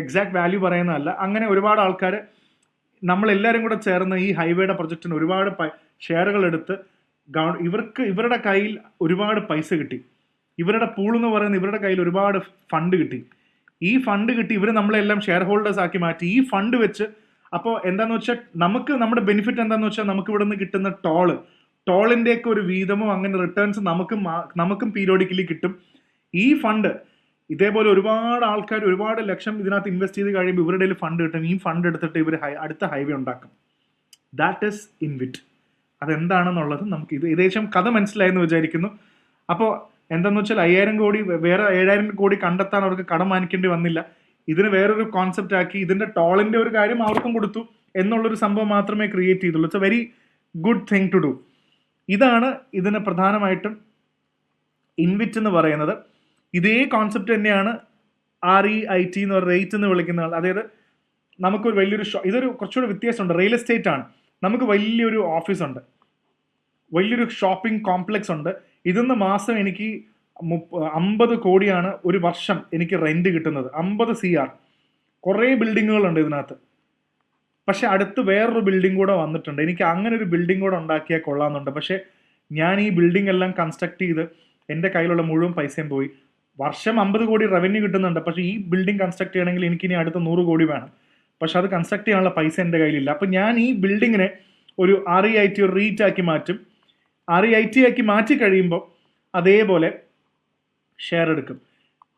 എക്സാക്ട് വാല്യൂ പറയുന്നതല്ല. അങ്ങനെ ഒരുപാട് ആൾക്കാർ നമ്മളെല്ലാവരും കൂടെ ചേർന്ന് ഈ ഹൈവേയുടെ പ്രൊജക്റ്റിന് ഒരുപാട് ഷെയറുകൾ എടുത്ത് ഇവരുടെ കയ്യിൽ ഒരുപാട് പൈസ കിട്ടി. ഇവരുടെ പൂൾ എന്ന് പറയുന്നത് ഇവരുടെ കയ്യിൽ ഒരുപാട് ഫണ്ട് കിട്ടി. ഈ ഫണ്ട് കിട്ടി ഇവർ നമ്മളെല്ലാം ഷെയർ ഹോൾഡേഴ്സ് ആക്കി മാറ്റി. ഈ ഫണ്ട് വെച്ച് അപ്പോൾ എന്താന്ന് വെച്ചാൽ നമുക്ക് നമ്മുടെ ബെനിഫിറ്റ് എന്താന്ന് വെച്ചാൽ നമുക്ക് ഇവിടെ നിന്ന് കിട്ടുന്ന ടോളിൻ്റെയൊക്കെ ഒരു വീതമോ അങ്ങനെ റിട്ടേൺസ് നമുക്കും പീരിയോഡിക്കലി കിട്ടും. ഈ ഫണ്ട് ഇതേപോലെ ഒരുപാട് ആൾക്കാർ ഒരുപാട് ലക്ഷം ഇതിനകത്ത് ഇൻവെസ്റ്റ് ചെയ്ത് കഴിയുമ്പോൾ ഇവരുടെ കയ്യിൽ ഫണ്ട് കിട്ടും. ഈ ഫണ്ട് എടുത്തിട്ട് ഇവർ അടുത്ത ഹൈവേ ഉണ്ടാക്കും. That is InvIT. അതെന്താണെന്നുള്ളത് നമുക്ക് ഇത് ഏകദേശം കഥ മനസ്സിലായെന്ന് വിചാരിക്കുന്നു. അപ്പോൾ എന്താണെന്ന് വെച്ചാൽ 5000 കോടി വേറെ 7000 കോടി കണ്ടെത്താൻ അവർക്ക് കടം വാങ്ങിക്കേണ്ടി വന്നില്ല. ഇതിന് വേറൊരു കോൺസെപ്റ്റ് ആക്കി ഇതിന്റെ ടോളിന്റെ ഒരു കാര്യം അവർക്കും കൊടുത്തു എന്നുള്ളൊരു സംഭവം മാത്രമേ ക്രിയേറ്റ് ചെയ്തുള്ളൂ. It's a very good thing to do. ഇതാണ് ഇതിന് പ്രധാനമായിട്ടും ഇൻവിറ്റ് എന്ന് പറയുന്നത്. ഇതേ കോൺസെപ്റ്റ് തന്നെയാണ് REIT എന്ന് പറയുന്ന റേറ്റ് എന്ന് വിളിക്കുന്ന ആൾ. അതായത് നമുക്കൊരു വലിയൊരു ഇതൊരു കുറച്ചുകൂടി വ്യത്യാസമുണ്ട്. റിയൽ എസ്റ്റേറ്റ് ആണ്. നമുക്ക് വലിയൊരു ഓഫീസുണ്ട്, വലിയൊരു ഷോപ്പിംഗ് കോംപ്ലക്സ് ഉണ്ട്. ഇതിന്ന് മാസം എനിക്ക് 50 കോടിയാണ് ഒരു വർഷം എനിക്ക് റെന്റ് കിട്ടുന്നത്. 50 CR. കുറേ ബിൽഡിങ്ങുകളുണ്ട് ഇതിനകത്ത്. പക്ഷെ അടുത്ത് വേറൊരു ബിൽഡിംഗ് കൂടെ വന്നിട്ടുണ്ട്. എനിക്ക് അങ്ങനെ ഒരു ബിൽഡിംഗ് കൂടെ ഉണ്ടാക്കിയാൽ കൊള്ളാമെന്നുണ്ട്. പക്ഷെ ഞാൻ ഈ ബിൽഡിംഗ് എല്ലാം കൺസ്ട്രക്ട് ചെയ്ത് എൻ്റെ കയ്യിലുള്ള മുഴുവൻ പൈസയും പോയി. വർഷം 50 കോടി റവന്യൂ കിട്ടുന്നുണ്ട്. പക്ഷേ ഈ ബിൽഡിംഗ് കൺസ്ട്രക്ട് ചെയ്യണമെങ്കിൽ എനിക്കിനി അടുത്ത 100 കോടി വേണം. പക്ഷെ അത് കൺസ്ട്രക്ട് ചെയ്യാനുള്ള പൈസ എൻ്റെ കയ്യിലില്ല. അപ്പം ഞാൻ ഈ ബിൽഡിങ്ങിനെ ഒരു REIT ഒരു REIT ആക്കി മാറ്റും. REIT ആക്കി മാറ്റി കഴിയുമ്പോൾ അതേപോലെ ഷെയർ എടുക്കും.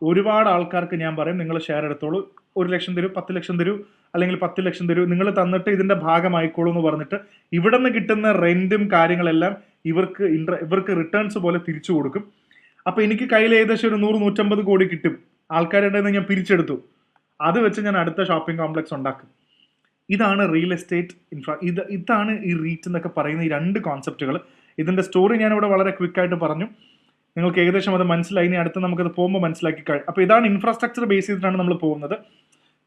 ഒരുപാട് ആൾക്കാർക്ക് ഞാൻ പറയും, നിങ്ങൾ ഷെയർ എടുത്തോളൂ, 1 ലക്ഷം തരൂ, 10 ലക്ഷം തരൂ, അല്ലെങ്കിൽ 10 ലക്ഷം തരൂ, നിങ്ങൾ തന്നിട്ട് ഇതിന്റെ ഭാഗമായിക്കോളൂ എന്ന് പറഞ്ഞിട്ട് ഇവിടെ നിന്ന് കിട്ടുന്ന റെന്റും കാര്യങ്ങളെല്ലാം ഇവർക്ക് റിട്ടേൺസ് പോലെ തിരിച്ചു കൊടുക്കും. അപ്പോൾ എനിക്ക് കയ്യിൽ ഏകദേശം ഒരു 100-150 കോടി കിട്ടും. ആൾക്കാരുടെ ഞാൻ പിരിച്ചെടുത്തു. അത് വെച്ച് ഞാൻ അടുത്ത ഷോപ്പിംഗ് കോംപ്ലക്സ് ഉണ്ടാക്കും. ഇതാണ് റിയൽ എസ്റ്റേറ്റ് ഇതാണ് ഈ REIT എന്നൊക്കെ പറയുന്ന ഈ 2 കോൺസെപ്റ്റുകൾ. ഇതിന്റെ സ്റ്റോറി ഞാനിവിടെ വളരെ ക്വിക്കായിട്ട് പറഞ്ഞു. നിങ്ങൾക്ക് ഏകദേശം അത് മനസ്സിലായി. ഇനി അടുത്ത് നമുക്കത് പോകുമ്പോൾ മനസ്സിലാക്കി കഴിയും. അപ്പോൾ ഇതാണ് ഇൻഫ്രാസ്ട്രക്ചർ ബേസ് ചെയ്തിട്ടാണ് നമ്മൾ പോകുന്നത്.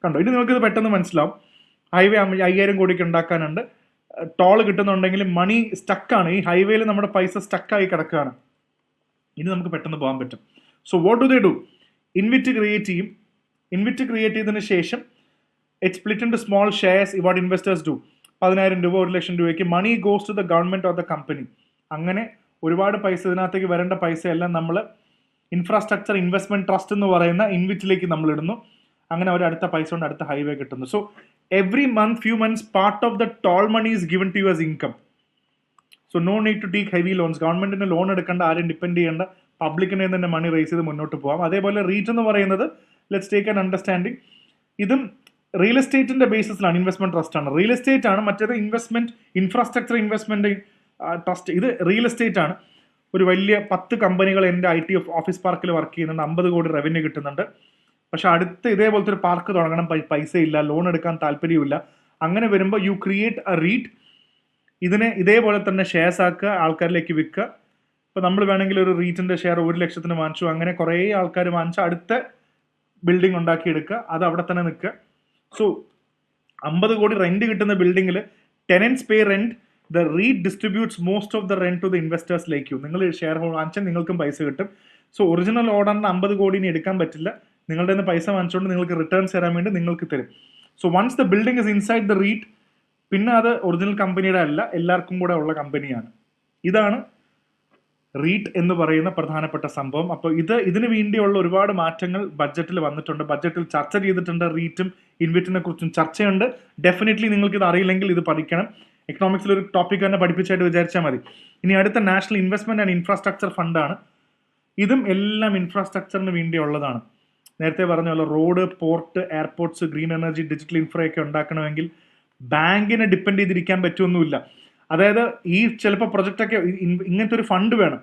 കണ്ടോ, ഇനി നിങ്ങൾക്കിത് പെട്ടെന്ന് മനസ്സിലാവും. ഹൈവേ 5000 കോടിക്ക് ഉണ്ടാക്കാനുണ്ട്. ടോൾ കിട്ടുന്നുണ്ടെങ്കിൽ മണി സ്റ്റക്കാണ്. ഈ ഹൈവേയിൽ നമ്മുടെ പൈസ സ്റ്റക്കായി കിടക്കുകയാണ്. ഇനി നമുക്ക് പെട്ടെന്ന് പോകാൻ പറ്റും. So what do? InvIT create ചെയ്യും. ഇൻവിറ്റ് ക്രിയേറ്റ് ചെയ്തതിന് ശേഷം it split into small shares. What investors do? 10,000 രൂപ, 1 ലക്ഷം രൂപയ്ക്ക് money goes to the government or the company. അങ്ങനെ ഒരുപാട് പൈസ, ഇതിനകത്തേക്ക് വരേണ്ട പൈസയെല്ലാം നമ്മൾ ഇൻഫ്രാസ്ട്രക്ചർ ഇൻവെസ്റ്റ്മെന്റ് ട്രസ്റ്റ് എന്ന് പറയുന്ന ഇൻവിറ്റിലേക്ക് നമ്മൾ ഇടുന്നു. അങ്ങനെ അവർ അടുത്ത പൈസ കൊണ്ട് അടുത്ത ഹൈവേ കിട്ടുന്നു. So every month, few months, part of the toll money is given to you as income. So no need to take heavy loans. ഗവൺമെന്റിന് ലോൺ എടുക്കേണ്ട, ആരും ഡിപ്പെൻഡ് ചെയ്യേണ്ട, പബ്ലിക്കിനെ തന്നെ മണി റേസ് ചെയ്ത് മുന്നോട്ട് പോകാം. അതേപോലെ REIT എന്ന് പറയുന്നത്, ലെറ്റ്സ് ടേക്ക് ആൻ അണ്ടർസ്റ്റാൻഡിങ്, ഇതും റിയൽ എസ്റ്റേറ്റിന്റെ ബേസിസിലാണ്. ഇൻവെസ്റ്റ്മെന്റ് ട്രസ്റ്റ് ആണ്, റിയൽ എസ്റ്റേറ്റ് ആണ്. മറ്റേത് ഇൻഫ്രാസ്ട്രക്ചർ ഇൻവെസ്റ്റ്മെന്റ് ട്രസ്റ്റ്. ഇത് റിയൽ എസ്റ്റേറ്റ് ആണ്. ഒരു വലിയ 10 കമ്പനികൾ എൻ്റെ IT ഓഫീസ് പാർക്കിൽ വർക്ക് ചെയ്യുന്നുണ്ട്. 50 കോടി റവന്യൂ കിട്ടുന്നുണ്ട്. പക്ഷെ അടുത്ത് ഇതേപോലത്തെ ഒരു പാർക്ക് തുടങ്ങണം, പൈസ ഇല്ല, ലോൺ എടുക്കാൻ താല്പര്യമില്ല. അങ്ങനെ വരുമ്പോൾ യു ക്രിയേറ്റ് എ REIT. ഇതിനെ ഇതേപോലെ തന്നെ ഷെയർസ് ആക്കുക, ആൾക്കാരിലേക്ക് വിൽക്കുക. ഇപ്പോൾ നമ്മൾ വേണമെങ്കിൽ ഒരു REITന്റെ ഷെയർ 1 ലക്ഷത്തിന് വാങ്ങിച്ചു. അങ്ങനെ കുറേ ആൾക്കാർ വാങ്ങിച്ച അടുത്ത ബിൽഡിംഗ് ഉണ്ടാക്കിയെടുക്കുക, അത് അവിടെ തന്നെ നിൽക്കുക. സോ 50 കോടി റെന്റ് കിട്ടുന്ന ബിൽഡിങ്ങിൽ tenants pay rent, the REIT distributes most of the rent to the investors like you. നിങ്ങൾ ഷെയർ വാങ്ങിച്ചാൽ നിങ്ങൾക്കും പൈസ കിട്ടും. സോ ഒറിജിനൽ ഓർഡറിന് 50 കോടി ഇനി എടുക്കാൻ പറ്റില്ല. നിങ്ങളുടെ നിന്ന് പൈസ വാങ്ങിച്ചുകൊണ്ട് നിങ്ങൾക്ക് റിട്ടേൺസ് തരാൻ വേണ്ടി നിങ്ങൾക്ക് തരും. So once the building is inside the REIT, പിന്നെ അത് ഒറിജിനൽ കമ്പനിയുടെ അല്ല, എല്ലാവർക്കും കൂടെ ഉള്ള കമ്പനിയാണ്. ഇതാണ് റീറ്റ് എന്ന് പറയുന്ന പ്രധാനപ്പെട്ട സംഭവം. അപ്പോൾ ഇതിനു വേണ്ടിയുള്ള ഒരുപാട് മാറ്റങ്ങൾ ബഡ്ജറ്റിൽ വന്നിട്ടുണ്ട്. ബഡ്ജറ്റിൽ ചർച്ച ചെയ്തിട്ടുണ്ട്. റീറ്റും ഇൻവെറ്റിനെ കുറിച്ചും ചർച്ചയുണ്ട്. ഡെഫിനറ്റ്ലി നിങ്ങൾക്ക് ഇത് അറിയില്ലെങ്കിൽ ഇത് പഠിക്കണം. എക്കണോമിക്സിൽ ഒരു ടോപ്പിക് തന്നെ പഠിപ്പിച്ചായിട്ട് വിചാരിച്ചാൽ മതി. ഇനി അടുത്ത നാഷണൽ ഇൻവെസ്റ്റ്മെന്റ് ആൻഡ് ഇൻഫ്രാസ്ട്രക്ചർ ഫണ്ടാണ്. ഇതും എല്ലാം ഇൻഫ്രാസ്ട്രക്ചറിന് വേണ്ടിയുള്ളതാണ്. നേരത്തെ പറഞ്ഞ പോലെ road, port, airports, green energy, digital ഇൻഫ്രയൊക്കെ ഉണ്ടാക്കണമെങ്കിൽ ബാങ്കിനെ ഡിപ്പെൻഡ് ചെയ്തിരിക്കാൻ പറ്റുമൊന്നുമില്ല. അതായത് ഈ ചിലപ്പോൾ പ്രൊജക്റ്റൊക്കെ ഇങ്ങനത്തെ ഒരു ഫണ്ട് വേണം.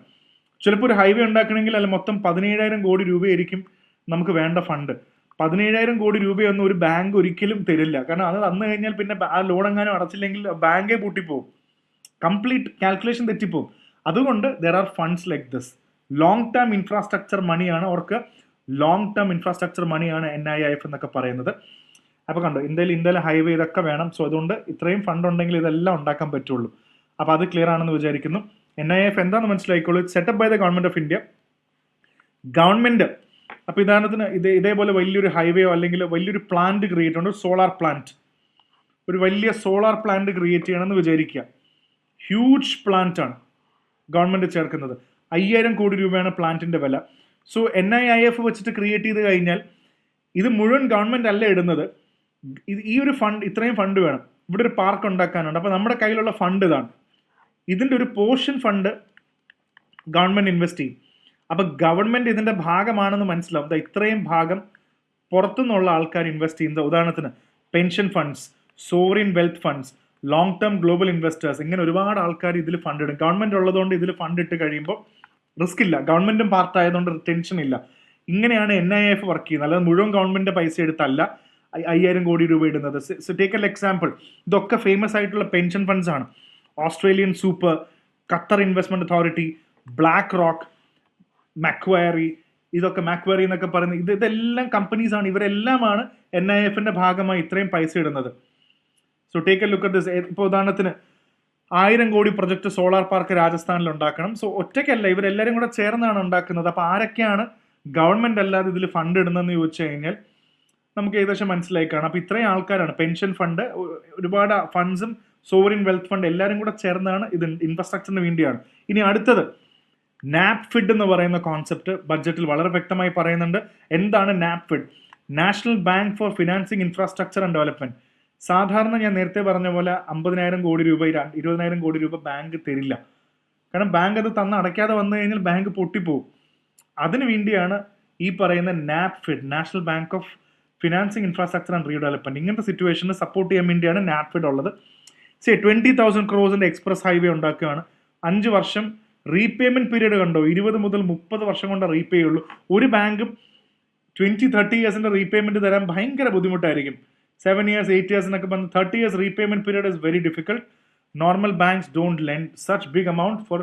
ചിലപ്പോൾ ഒരു ഹൈവേ ഉണ്ടാക്കണമെങ്കിൽ അല്ല മൊത്തം 17,000 കോടി രൂപയായിരിക്കും നമുക്ക് വേണ്ട ഫണ്ട്. 17,000 കോടി രൂപയൊന്നും ഒരു ബാങ്ക് ഒരിക്കലും തരില്ല. കാരണം അത് തന്നു കഴിഞ്ഞാൽ പിന്നെ ആ ലോൺ എങ്ങാനും അടച്ചില്ലെങ്കിൽ ബാങ്കേ പൂട്ടിപ്പോവും, കംപ്ലീറ്റ് കാൽക്കുലേഷൻ തെറ്റിപ്പോവും. അതുകൊണ്ട് there are funds like this. Long term infrastructure മണിയാണ്, അവർക്ക് ലോങ് ടേം ഇൻഫ്രാസ്ട്രക്ചർ മണിയാണ് NIIF എന്നൊക്കെ പറയുന്നത്. അപ്പോൾ കണ്ടോ, ഇന്ത്യയിൽ ഹൈവേ ഇതൊക്കെ വേണം. സോ അതുകൊണ്ട് ഇത്രയും ഫണ്ട് ഉണ്ടെങ്കിൽ ഇതെല്ലാം ഉണ്ടാക്കാൻ പറ്റുള്ളൂ. അപ്പോൾ അത് ക്ലിയർ ആണെന്ന് വിചാരിക്കുന്നു. NIIF എന്താണെന്ന് മനസ്സിലായിക്കോളൂ. It set up by the government of India. Government അപ്പോൾ ഉദാഹരണത്തിന് ഇതേപോലെ വലിയൊരു ഹൈവേയോ അല്ലെങ്കിൽ വലിയൊരു പ്ലാന്റ് ക്രിയേറ്റ് ഉണ്ട്, സോളാർ പ്ലാന്റ്. ഒരു വലിയ സോളാർ പ്ലാന്റ് ക്രിയേറ്റ് ചെയ്യണമെന്ന് വിചാരിക്കുക. ഹ്യൂജ് പ്ലാന്റ് ആണ് ഗവൺമെന്റ് ചേർക്കുന്നത്. 5,000 കോടി രൂപയാണ് പ്ലാന്റിന്റെ വില. സോ NIIF വെച്ചിട്ട് ക്രിയേറ്റ് ചെയ്ത് കഴിഞ്ഞാൽ ഇത് മുഴുവൻ ഗവൺമെന്റ് അല്ല ഇടുന്നത്. ഈ ഒരു ഫണ്ട്, ഇത്രയും ഫണ്ട് വേണം, ഇവിടെ ഒരു പാർക്ക് ഉണ്ടാക്കാനുണ്ട്. അപ്പോൾ നമ്മുടെ കയ്യിലുള്ള ഫണ്ട് ഇതാണ്. ഇതിൻ്റെ ഒരു പോർഷൻ ഫണ്ട് ഗവൺമെന്റ് ഇൻവെസ്റ്റ് ചെയ്യും. അപ്പോൾ ഗവൺമെന്റ് ഇതിന്റെ ഭാഗമാണെന്ന് മനസ്സിലാവും. ഇത്രയും ഭാഗം പുറത്തുനിന്നുള്ള ആൾക്കാർ ഇൻവെസ്റ്റ് ചെയ്യുന്നത്. ഉദാഹരണത്തിന് pension funds, sovereign wealth funds, long term global investors, ഇങ്ങനെ ഒരുപാട് ആൾക്കാർ ഇതിൽ ഫണ്ട് ഇടും. ഗവൺമെന്റ് ഉള്ളതുകൊണ്ട് ഇതിൽ ഫണ്ട് ഇട്ട് കഴിയുമ്പോൾ റിസ്ക് ഇല്ല, ഗവൺമെന്റും പാർട്ടായതുകൊണ്ട് ടെൻഷൻ ഇല്ല. ഇങ്ങനെയാണ് NIIF വർക്ക് ചെയ്യുന്നത്. അല്ലാതെ മുഴുവൻ ഗവൺമെന്റ് പൈസ എടുത്തല്ല 5,000 കോടി രൂപ ഇടുന്നത്. സോ ടേക്ക് എൻ എക്സാമ്പിൾ, ഇതൊക്കെ ഫേമസ് ആയിട്ടുള്ള പെൻഷൻ ഫണ്ട്സ് ആണ്. Australian super, Qatar investment authority, BlackRock, Macquarie, ഇതൊക്കെ മാക്വയറി എന്നൊക്കെ പറയുന്നത് ഇതെല്ലാം കമ്പനീസ് ആണ്. ഇവരെല്ലാമാണ് NIIFന്റെ ഭാഗമായി ഇത്രയും പൈസ ഇടുന്നത്. So take a look at this. ഇപ്പോൾ ഉദാഹരണത്തിന് 1,000 കോടി പ്രൊജക്ട് സോളാർ പാർക്ക് രാജസ്ഥാനിൽ ഉണ്ടാക്കണം. സോ ഒറ്റയ്ക്കല്ല, ഇവരെല്ലാവരും കൂടെ ചേർന്നാണ് ഉണ്ടാക്കുന്നത്. അപ്പോൾ ആരൊക്കെയാണ് ഗവൺമെന്റ് അല്ലാതെ ഇതിൽ ഫണ്ട് ഇടുന്നതെന്ന് ചോദിച്ചു കഴിഞ്ഞാൽ നമുക്ക് ഏകദേശം മനസ്സിലായി കാണാം. അപ്പോൾ ഇത്രയും ആൾക്കാരാണ്. പെൻഷൻ ഫണ്ട്, ഒരുപാട് ഫണ്ട്സും സോവറിൻ വെൽത്ത് ഫണ്ട് എല്ലാവരും കൂടെ ചേർന്നാണ് ഇത് ഇൻഫ്രാസ്ട്രക്ചറിന് വേണ്ടിയാണ്. ഇനി അടുത്തത് നാപ്ഫിഡ് എന്ന് പറയുന്ന കോൺസെപ്റ്റ് ബഡ്ജറ്റിൽ വളരെ വ്യക്തമായി പറയുന്നുണ്ട്. എന്താണ് NaBFID? National bank for financing infrastructure and development. സാധാരണ ഞാൻ നേരത്തെ പറഞ്ഞ പോലെ 50,000 കോടി രൂപ, 20,000 കോടി രൂപ ബാങ്ക് തരില്ല. കാരണം ബാങ്ക് അത് അടയ്ക്കാതെ വന്നു കഴിഞ്ഞാൽ ബാങ്ക് പൊട്ടിപ്പോവും. അതിനു വേണ്ടിയാണ് ഈ പറയുന്ന NaBFID, national bank of financing infrastructure and redevelopment. ഇങ്ങനത്തെ സിറ്റുവേഷനെ സപ്പോർട്ട് ചെയ്യാൻ വേണ്ടിയാണ് നാപ്ഫിഡ് ഉള്ളത്. 20,000 crores എക്സ്പ്രസ് ഹൈവേ ഉണ്ടാക്കുകയാണ്. 5 വർഷം റീപേയ്മെന്റ് പീരീഡ് കണ്ടോ, 20 മുതൽ 30 വർഷം കൊണ്ട് റീപേ ചെയ്യുള്ളൂ. ഒരു ബാങ്കും 20-30 yearsന്റെ റീപേയ്മെന്റ് തരാൻ ഭയങ്കര ബുദ്ധിമുട്ടായിരിക്കും. 7 years, 8 years എന്നൊക്കെ പറഞ്ഞ് 30 years repayment period is very difficult. Normal banks don't lend such big amount for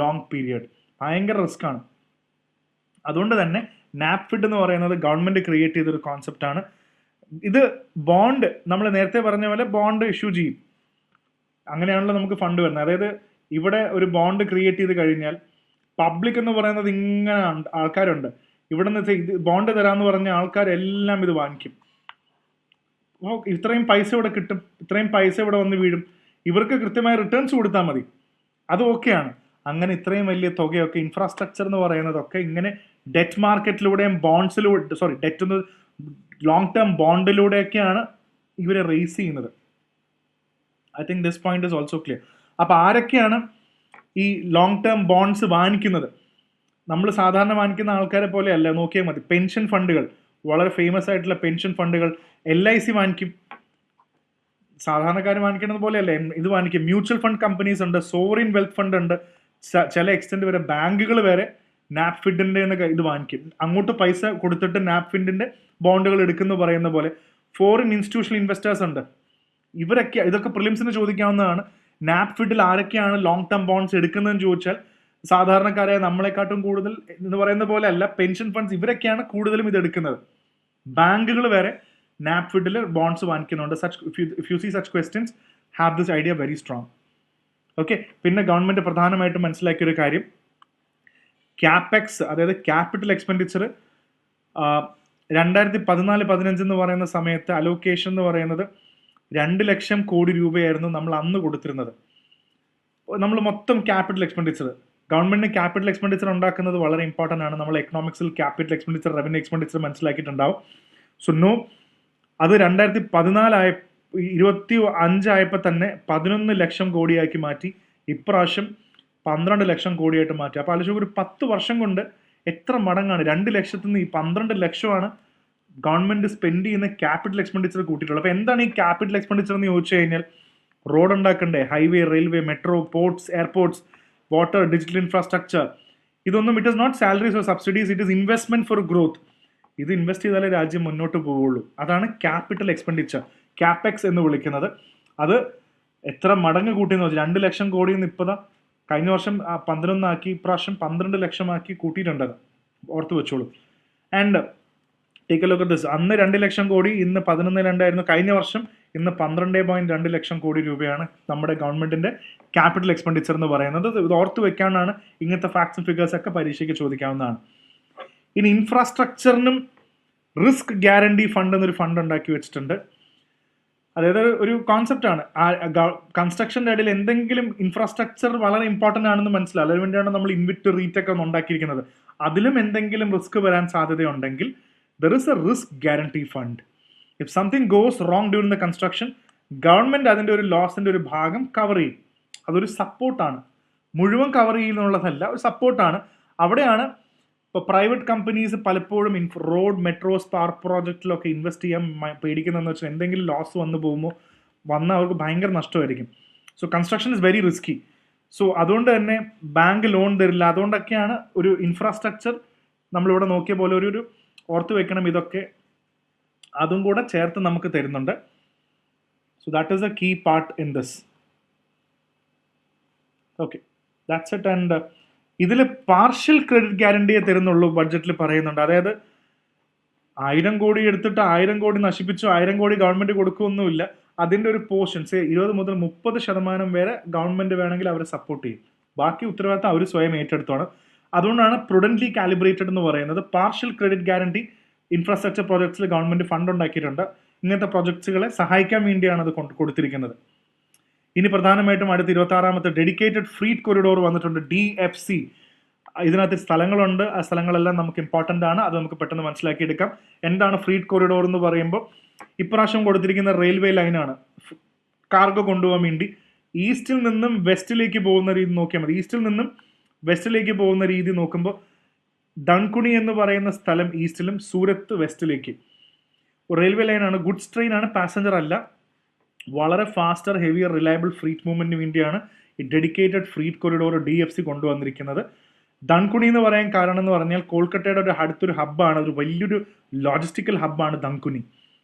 long period. ഭയങ്കര റിസ്ക് ആണ്. അതുകൊണ്ട് തന്നെ നാപ്ഫിഡ് എന്ന് പറയുന്നത് ഗവൺമെന്റ് ക്രിയേറ്റ് ചെയ്തൊരു കോൺസെപ്റ്റ് ആണ്. ഇത് ബോണ്ട്, നമ്മൾ നേരത്തെ പറഞ്ഞ പോലെ ബോണ്ട് ഇഷ്യൂ ചെയ്യും. അങ്ങനെയാണല്ലോ നമുക്ക് ഫണ്ട് വരുന്നത്. അതായത് ഇവിടെ ഒരു ബോണ്ട് ക്രിയേറ്റ് ചെയ്ത് കഴിഞ്ഞാൽ പബ്ലിക് എന്ന് പറയുന്നത് ഇങ്ങനെ ആൾക്കാരുണ്ട്. ഇവിടെ നിന്ന് ബോണ്ട് തരാമെന്ന് പറഞ്ഞ ആൾക്കാരെല്ലാം ഇത് വാങ്ങിക്കും. അപ്പോൾ ഇത്രയും പൈസ ഇവിടെ കിട്ടും, ഇത്രയും പൈസ ഇവിടെ വന്ന് വീഴും. ഇവർക്ക് കൃത്യമായ റിട്ടേൺസ് കൊടുത്താൽ മതി, അത് ഓക്കെയാണ്. അങ്ങനെ ഇത്രയും വലിയ തുകയൊക്കെ ഇൻഫ്രാസ്ട്രക്ചർ എന്ന് പറയുന്നതൊക്കെ ഇങ്ങനെ ഡെറ്റ് മാർക്കറ്റിലൂടെയും ബോണ്ട്സിലൂടെ, ഡെറ്റ് എന്ന് ലോങ് ടേം ബോണ്ടിലൂടെയൊക്കെയാണ് ഇവരെ റേസ് ചെയ്യുന്നത്. I think this point is also clear. അപ്പോൾ ആരൊക്കെയാണ് ഈ ലോങ് ടേം ബോണ്ട്സ് വാങ്ങിക്കുന്നത്? നമ്മൾ സാധാരണ വാങ്ങിക്കുന്ന ആൾക്കാരെ പോലെ അല്ല, നോക്കിയാൽ മതി. പെൻഷൻ ഫണ്ടുകൾ, വളരെ ഫേമസ് ആയിട്ടുള്ള പെൻഷൻ ഫണ്ടുകൾ, LIC വാങ്ങിക്കും. സാധാരണക്കാർ വാങ്ങിക്കുന്നത് പോലെയല്ല ഇത് വാങ്ങിക്കും. മ്യൂച്വൽ ഫണ്ട് കമ്പനീസ് ഉണ്ട്, സോവറിൻ വെൽത്ത് ഫണ്ട് ഉണ്ട്, ചില എക്സ്റ്റെൻഡ് വരെ ബാങ്കുകൾ വരെ നാപ്ഫിഡിന്റെ ഇത് വാങ്ങിക്കും. അങ്ങോട്ട് പൈസ കൊടുത്തിട്ട് നാപ്ഫിഡിന്റെ ബോണ്ടുകൾ എടുക്കുന്നു പറയുന്ന പോലെ. ഫോറിൻ ഇൻസ്റ്റിറ്റ്യൂഷണൽ ഇൻവെസ്റ്റേഴ്സ് ഉണ്ട്. ഇതൊക്കെ പ്രിലിംസിന് ചോദിക്കാവുന്നതാണ്. നാപ്ഫിഡിൽ ആരൊക്കെയാണ് ലോങ് ടേം ബോണ്ട്സ് എടുക്കുന്നതെന്ന് ചോദിച്ചാൽ സാധാരണക്കാരായ നമ്മളെക്കാട്ടും കൂടുതൽ എന്ന് പറയുന്ന പോലെ അല്ല, പെൻഷൻ ഫണ്ട്സ് ഇവരൊക്കെയാണ് കൂടുതലും ഇത് എടുക്കുന്നത്. ബാങ്കുകൾ വരെ നാപ്ഫിഡിൽ ബോണ്ട്സ് വാങ്ങിക്കുന്നുണ്ട്. If you see such questions, have this idea very strong. Okay. പിന്നെ ഗവൺമെന്റ് പ്രധാനമായിട്ടും മനസ്സിലാക്കിയൊരു കാര്യം, ക്യാപെക്സ്, അതായത് ക്യാപിറ്റൽ എക്സ്പെൻഡിച്ചർ 2014-15 എന്ന് പറയുന്ന സമയത്ത് അലോക്കേഷൻ എന്ന് പറയുന്നത് 2 ലക്ഷം കോടി രൂപയായിരുന്നു നമ്മൾ അന്ന് കൊടുത്തിരുന്നത്. നമ്മൾ മൊത്തം ക്യാപിറ്റൽ എക്സ്പെൻഡിച്ചർ, ഗവൺമെന്റിന് ക്യാപിറ്റൽ എക്സ്പെൻഡിച്ചർ ഉണ്ടാക്കുന്നത് വളരെ ഇമ്പോർട്ടൻ്റ് ആണ്. നമ്മൾ എക്കണോമിക്സിൽ ക്യാപിറ്റൽ എക്സ്പെൻഡിച്ചർ, റവന്യൂ എക്സ്പെൻഡിച്ചർ മനസ്സിലാക്കിയിട്ടുണ്ടാവും. സോ നോ, അത് 2014 ആയപ്പോൾ തന്നെ 11 ലക്ഷം കോടിയാക്കി മാറ്റി. ഇപ്രാവശ്യം 12 ലക്ഷം കോടിയായിട്ട് മാറ്റി. അപ്പോൾ ആലോചിച്ച് ഒരു 10 വർഷം കൊണ്ട് എത്ര മടങ്ങാണ്? 2 ലക്ഷത്തിൽ നിന്ന് ഈ 12 ലക്ഷമാണ് ഗവൺമെന്റ് സ്പെൻഡ് ചെയ്യുന്ന ക്യാപിറ്റൽ എക്സ്പെൻഡിച്ചർ കൂട്ടിയിട്ടുള്ളത്. അപ്പോൾ എന്താണ് ഈ ക്യാപിറ്റൽ എക്സ്പെൻഡിച്ചർ എന്ന് ചോദിച്ചു കഴിഞ്ഞാൽ, റോഡ് ഉണ്ടാക്കണ്ടേ, highway, railway, metro, ports, airports, water, digital infrastructure. ഇതൊന്നും it is not salaries or subsidies, it is investment for growth. ഇത് ഇൻവെസ്റ്റ് ചെയ്താലേ രാജ്യം മുന്നോട്ട് പോവുള്ളൂ. അതാണ് ക്യാപിറ്റൽ എക്സ്പെൻഡിച്ചർ, ക്യാപെക്സ് എന്ന് വിളിക്കുന്നത്. അത് എത്ര മടങ്ങ് കൂട്ടിയെന്ന് വെച്ചാൽ 2 ലക്ഷം കോടിയിൽ നിന്ന് ഇപ്പോൾ കഴിഞ്ഞ വർഷം 11 ആക്കി, ഇപ്രാവശ്യം 12 ലക്ഷമാക്കി കൂട്ടിയിട്ടുണ്ട്. ഓർത്ത് വെച്ചോളൂ. And take a look at this. അന്ന് 2 ലക്ഷം കോടി, ഇന്ന് 11.2 കഴിഞ്ഞ വർഷം. ഇന്ന് 12.2 ലക്ഷം കോടി രൂപയാണ് നമ്മുടെ ഗവൺമെന്റിന്റെ ക്യാപിറ്റൽ എക്സ്പെൻഡിച്ചർ എന്ന് പറയുന്നത്. ഇത് ഓർത്ത് വെക്കാനാണ്. ഇങ്ങനത്തെ ഫാക്ട്സും ഫിഗേഴ്സ് ഒക്കെ പരീക്ഷയ്ക്ക് ചോദിക്കാവുന്നതാണ്. ഇനി ഇൻഫ്രാസ്ട്രക്ചറിനും റിസ്ക് ഗ്യാരണ്ടി ഫണ്ട് എന്നൊരു ഫണ്ട് ഉണ്ടാക്കി വെച്ചിട്ടുണ്ട്. അതായത് ഒരു കോൺസെപ്റ്റാണ്. കൺസ്ട്രക്ഷൻ്റെ ഇടയിൽ എന്തെങ്കിലും ഇൻഫ്രാസ്ട്രക്ചർ വളരെ ഇമ്പോർട്ടൻ്റ് ആണെന്ന് മനസ്സിലാവും. അതിന് വേണ്ടിയാണ് നമ്മൾ ഇൻവിറ്റ് റീറ്റൊക്കെ ഒന്ന് ഉണ്ടാക്കിയിരിക്കുന്നത്. അതിലും എന്തെങ്കിലും റിസ്ക് വരാൻ സാധ്യതയുണ്ടെങ്കിൽ there is a risk guarantee fund. If something goes wrong during the construction, government അതിൻ്റെ ഒരു ലോസിൻ്റെ ഒരു ഭാഗം കവർ ചെയ്യും. അതൊരു സപ്പോർട്ടാണ്, മുഴുവൻ കവർ ചെയ്യുന്നുള്ളതല്ല, ഒരു സപ്പോർട്ടാണ്. അവിടെയാണ് ഇപ്പോൾ പ്രൈവറ്റ് കമ്പനീസ് പലപ്പോഴും റോഡ്, മെട്രോസ്, പാർക്ക് പ്രോജക്റ്റിലൊക്കെ ഇൻവെസ്റ്റ് ചെയ്യാൻ പേടിക്കുന്നതെന്ന് വെച്ചാൽ എന്തെങ്കിലും ലോസ് വന്നു പോകുമ്പോൾ അവർക്ക് ഭയങ്കര നഷ്ടമായിരിക്കും. So construction is very risky. So അതുകൊണ്ട് തന്നെ ബാങ്ക് ലോൺ തരില്ല. അതുകൊണ്ടൊക്കെയാണ് ഒരു ഇൻഫ്രാസ്ട്രക്ചർ നമ്മളിവിടെ നോക്കിയ പോലെ ഒരു ഓർത്ത് വെക്കണം. ഇതൊക്കെ അതും കൂടെ ചേർത്ത് നമുക്ക് തരുന്നുണ്ട്. So that is a key part in this. Okay, that's it. And ഇതിൽ പാർഷ്യൽ ക്രെഡിറ്റ് ഗ്യാരണ്ടിയെ തരുന്നുള്ളൂ ബഡ്ജറ്റിൽ പറയുന്നുണ്ട്. അതായത് 1000 കോടി എടുത്തിട്ട് 1000 കോടി നശിപ്പിച്ചു 1000 കോടി ഗവൺമെന്റ് കൊടുക്കുകയൊന്നുമില്ല. അതിൻ്റെ ഒരു പോർഷൻസ് 20 മുതൽ 30% വരെ ഗവൺമെന്റ് വേണമെങ്കിൽ അവരെ സപ്പോർട്ട് ചെയ്യും. ബാക്കി ഉത്തരവാദിത്തം അവർ സ്വയം ഏറ്റെടുത്താണ്. അതുകൊണ്ടാണ് പ്രുഡൻ്റ്ലി കാലിബ്രേറ്റഡ് എന്ന് പറയുന്നത്. പാർഷ്യൽ ക്രെഡിറ്റ് ഗ്യാരണ്ടി ഇൻഫ്രാസ്ട്രക്ചർ പ്രോജക്ട്സിൽ ഗവൺമെന്റ് ഫണ്ട് ഉണ്ടാക്കിയിട്ടുണ്ട്. ഇങ്ങനത്തെ പ്രോജക്ട്സുകളെ സഹായിക്കാൻ വേണ്ടിയാണ് അത് കൊടുത്തിരിക്കുന്നത്. ഇനി പ്രധാനമായിട്ടും അടുത്ത 26ാമത്തെ ഡെഡിക്കേറ്റഡ് ഫ്രീറ്റ് കൊറിഡോർ വന്നിട്ടുണ്ട്, DFC. ഇതിനകത്ത് സ്ഥലങ്ങളുണ്ട്. ആ സ്ഥലങ്ങളെല്ലാം നമുക്ക് ഇമ്പോർട്ടൻ്റ് ആണ്. അത് നമുക്ക് പെട്ടെന്ന് മനസ്സിലാക്കിയെടുക്കാം. എന്താണ് ഫ്രീറ്റ് കൊറിഡോർ എന്ന് പറയുമ്പോൾ, ഇപ്രാവശ്യം കൊടുത്തിരിക്കുന്ന റെയിൽവേ ലൈനാണ് കാർഗോ കൊണ്ടുപോകാൻ വേണ്ടി. ഈസ്റ്റിൽ നിന്നും വെസ്റ്റിലേക്ക് പോകുന്ന രീതി നോക്കിയാൽ മതി. ഈസ്റ്റിൽ നിന്നും വെസ്റ്റിലേക്ക് പോകുന്ന രീതി നോക്കുമ്പോൾ ഡൺകുണി എന്ന് പറയുന്ന സ്ഥലം ഈസ്റ്റിലും സൂരത്ത് വെസ്റ്റിലേക്ക് റെയിൽവേ ലൈനാണ്. ഗുഡ്സ് ട്രെയിൻ ആണ്, പാസഞ്ചർ അല്ല. വളരെ ഫാസ്റ്റർ, ഹെവിയർ, റിലയബിൾ ഫ്രീറ്റ് മൂവ്മെന്റിന് വേണ്ടിയാണ് ഈ ഡെഡിക്കേറ്റഡ് ഫ്രീറ്റ് കൊറിഡോർ DFC കൊണ്ടുവന്നിരിക്കുന്നത്. ഡൺകുണി എന്ന് പറയാൻ കാരണം എന്ന് പറഞ്ഞാൽ കോൽക്കട്ടയുടെ അടുത്തൊരു ഹബ്ബാണ്, ഒരു വലിയൊരു ലോജിസ്റ്റിക്കൽ ഹബ്ബാണ് Dankuni.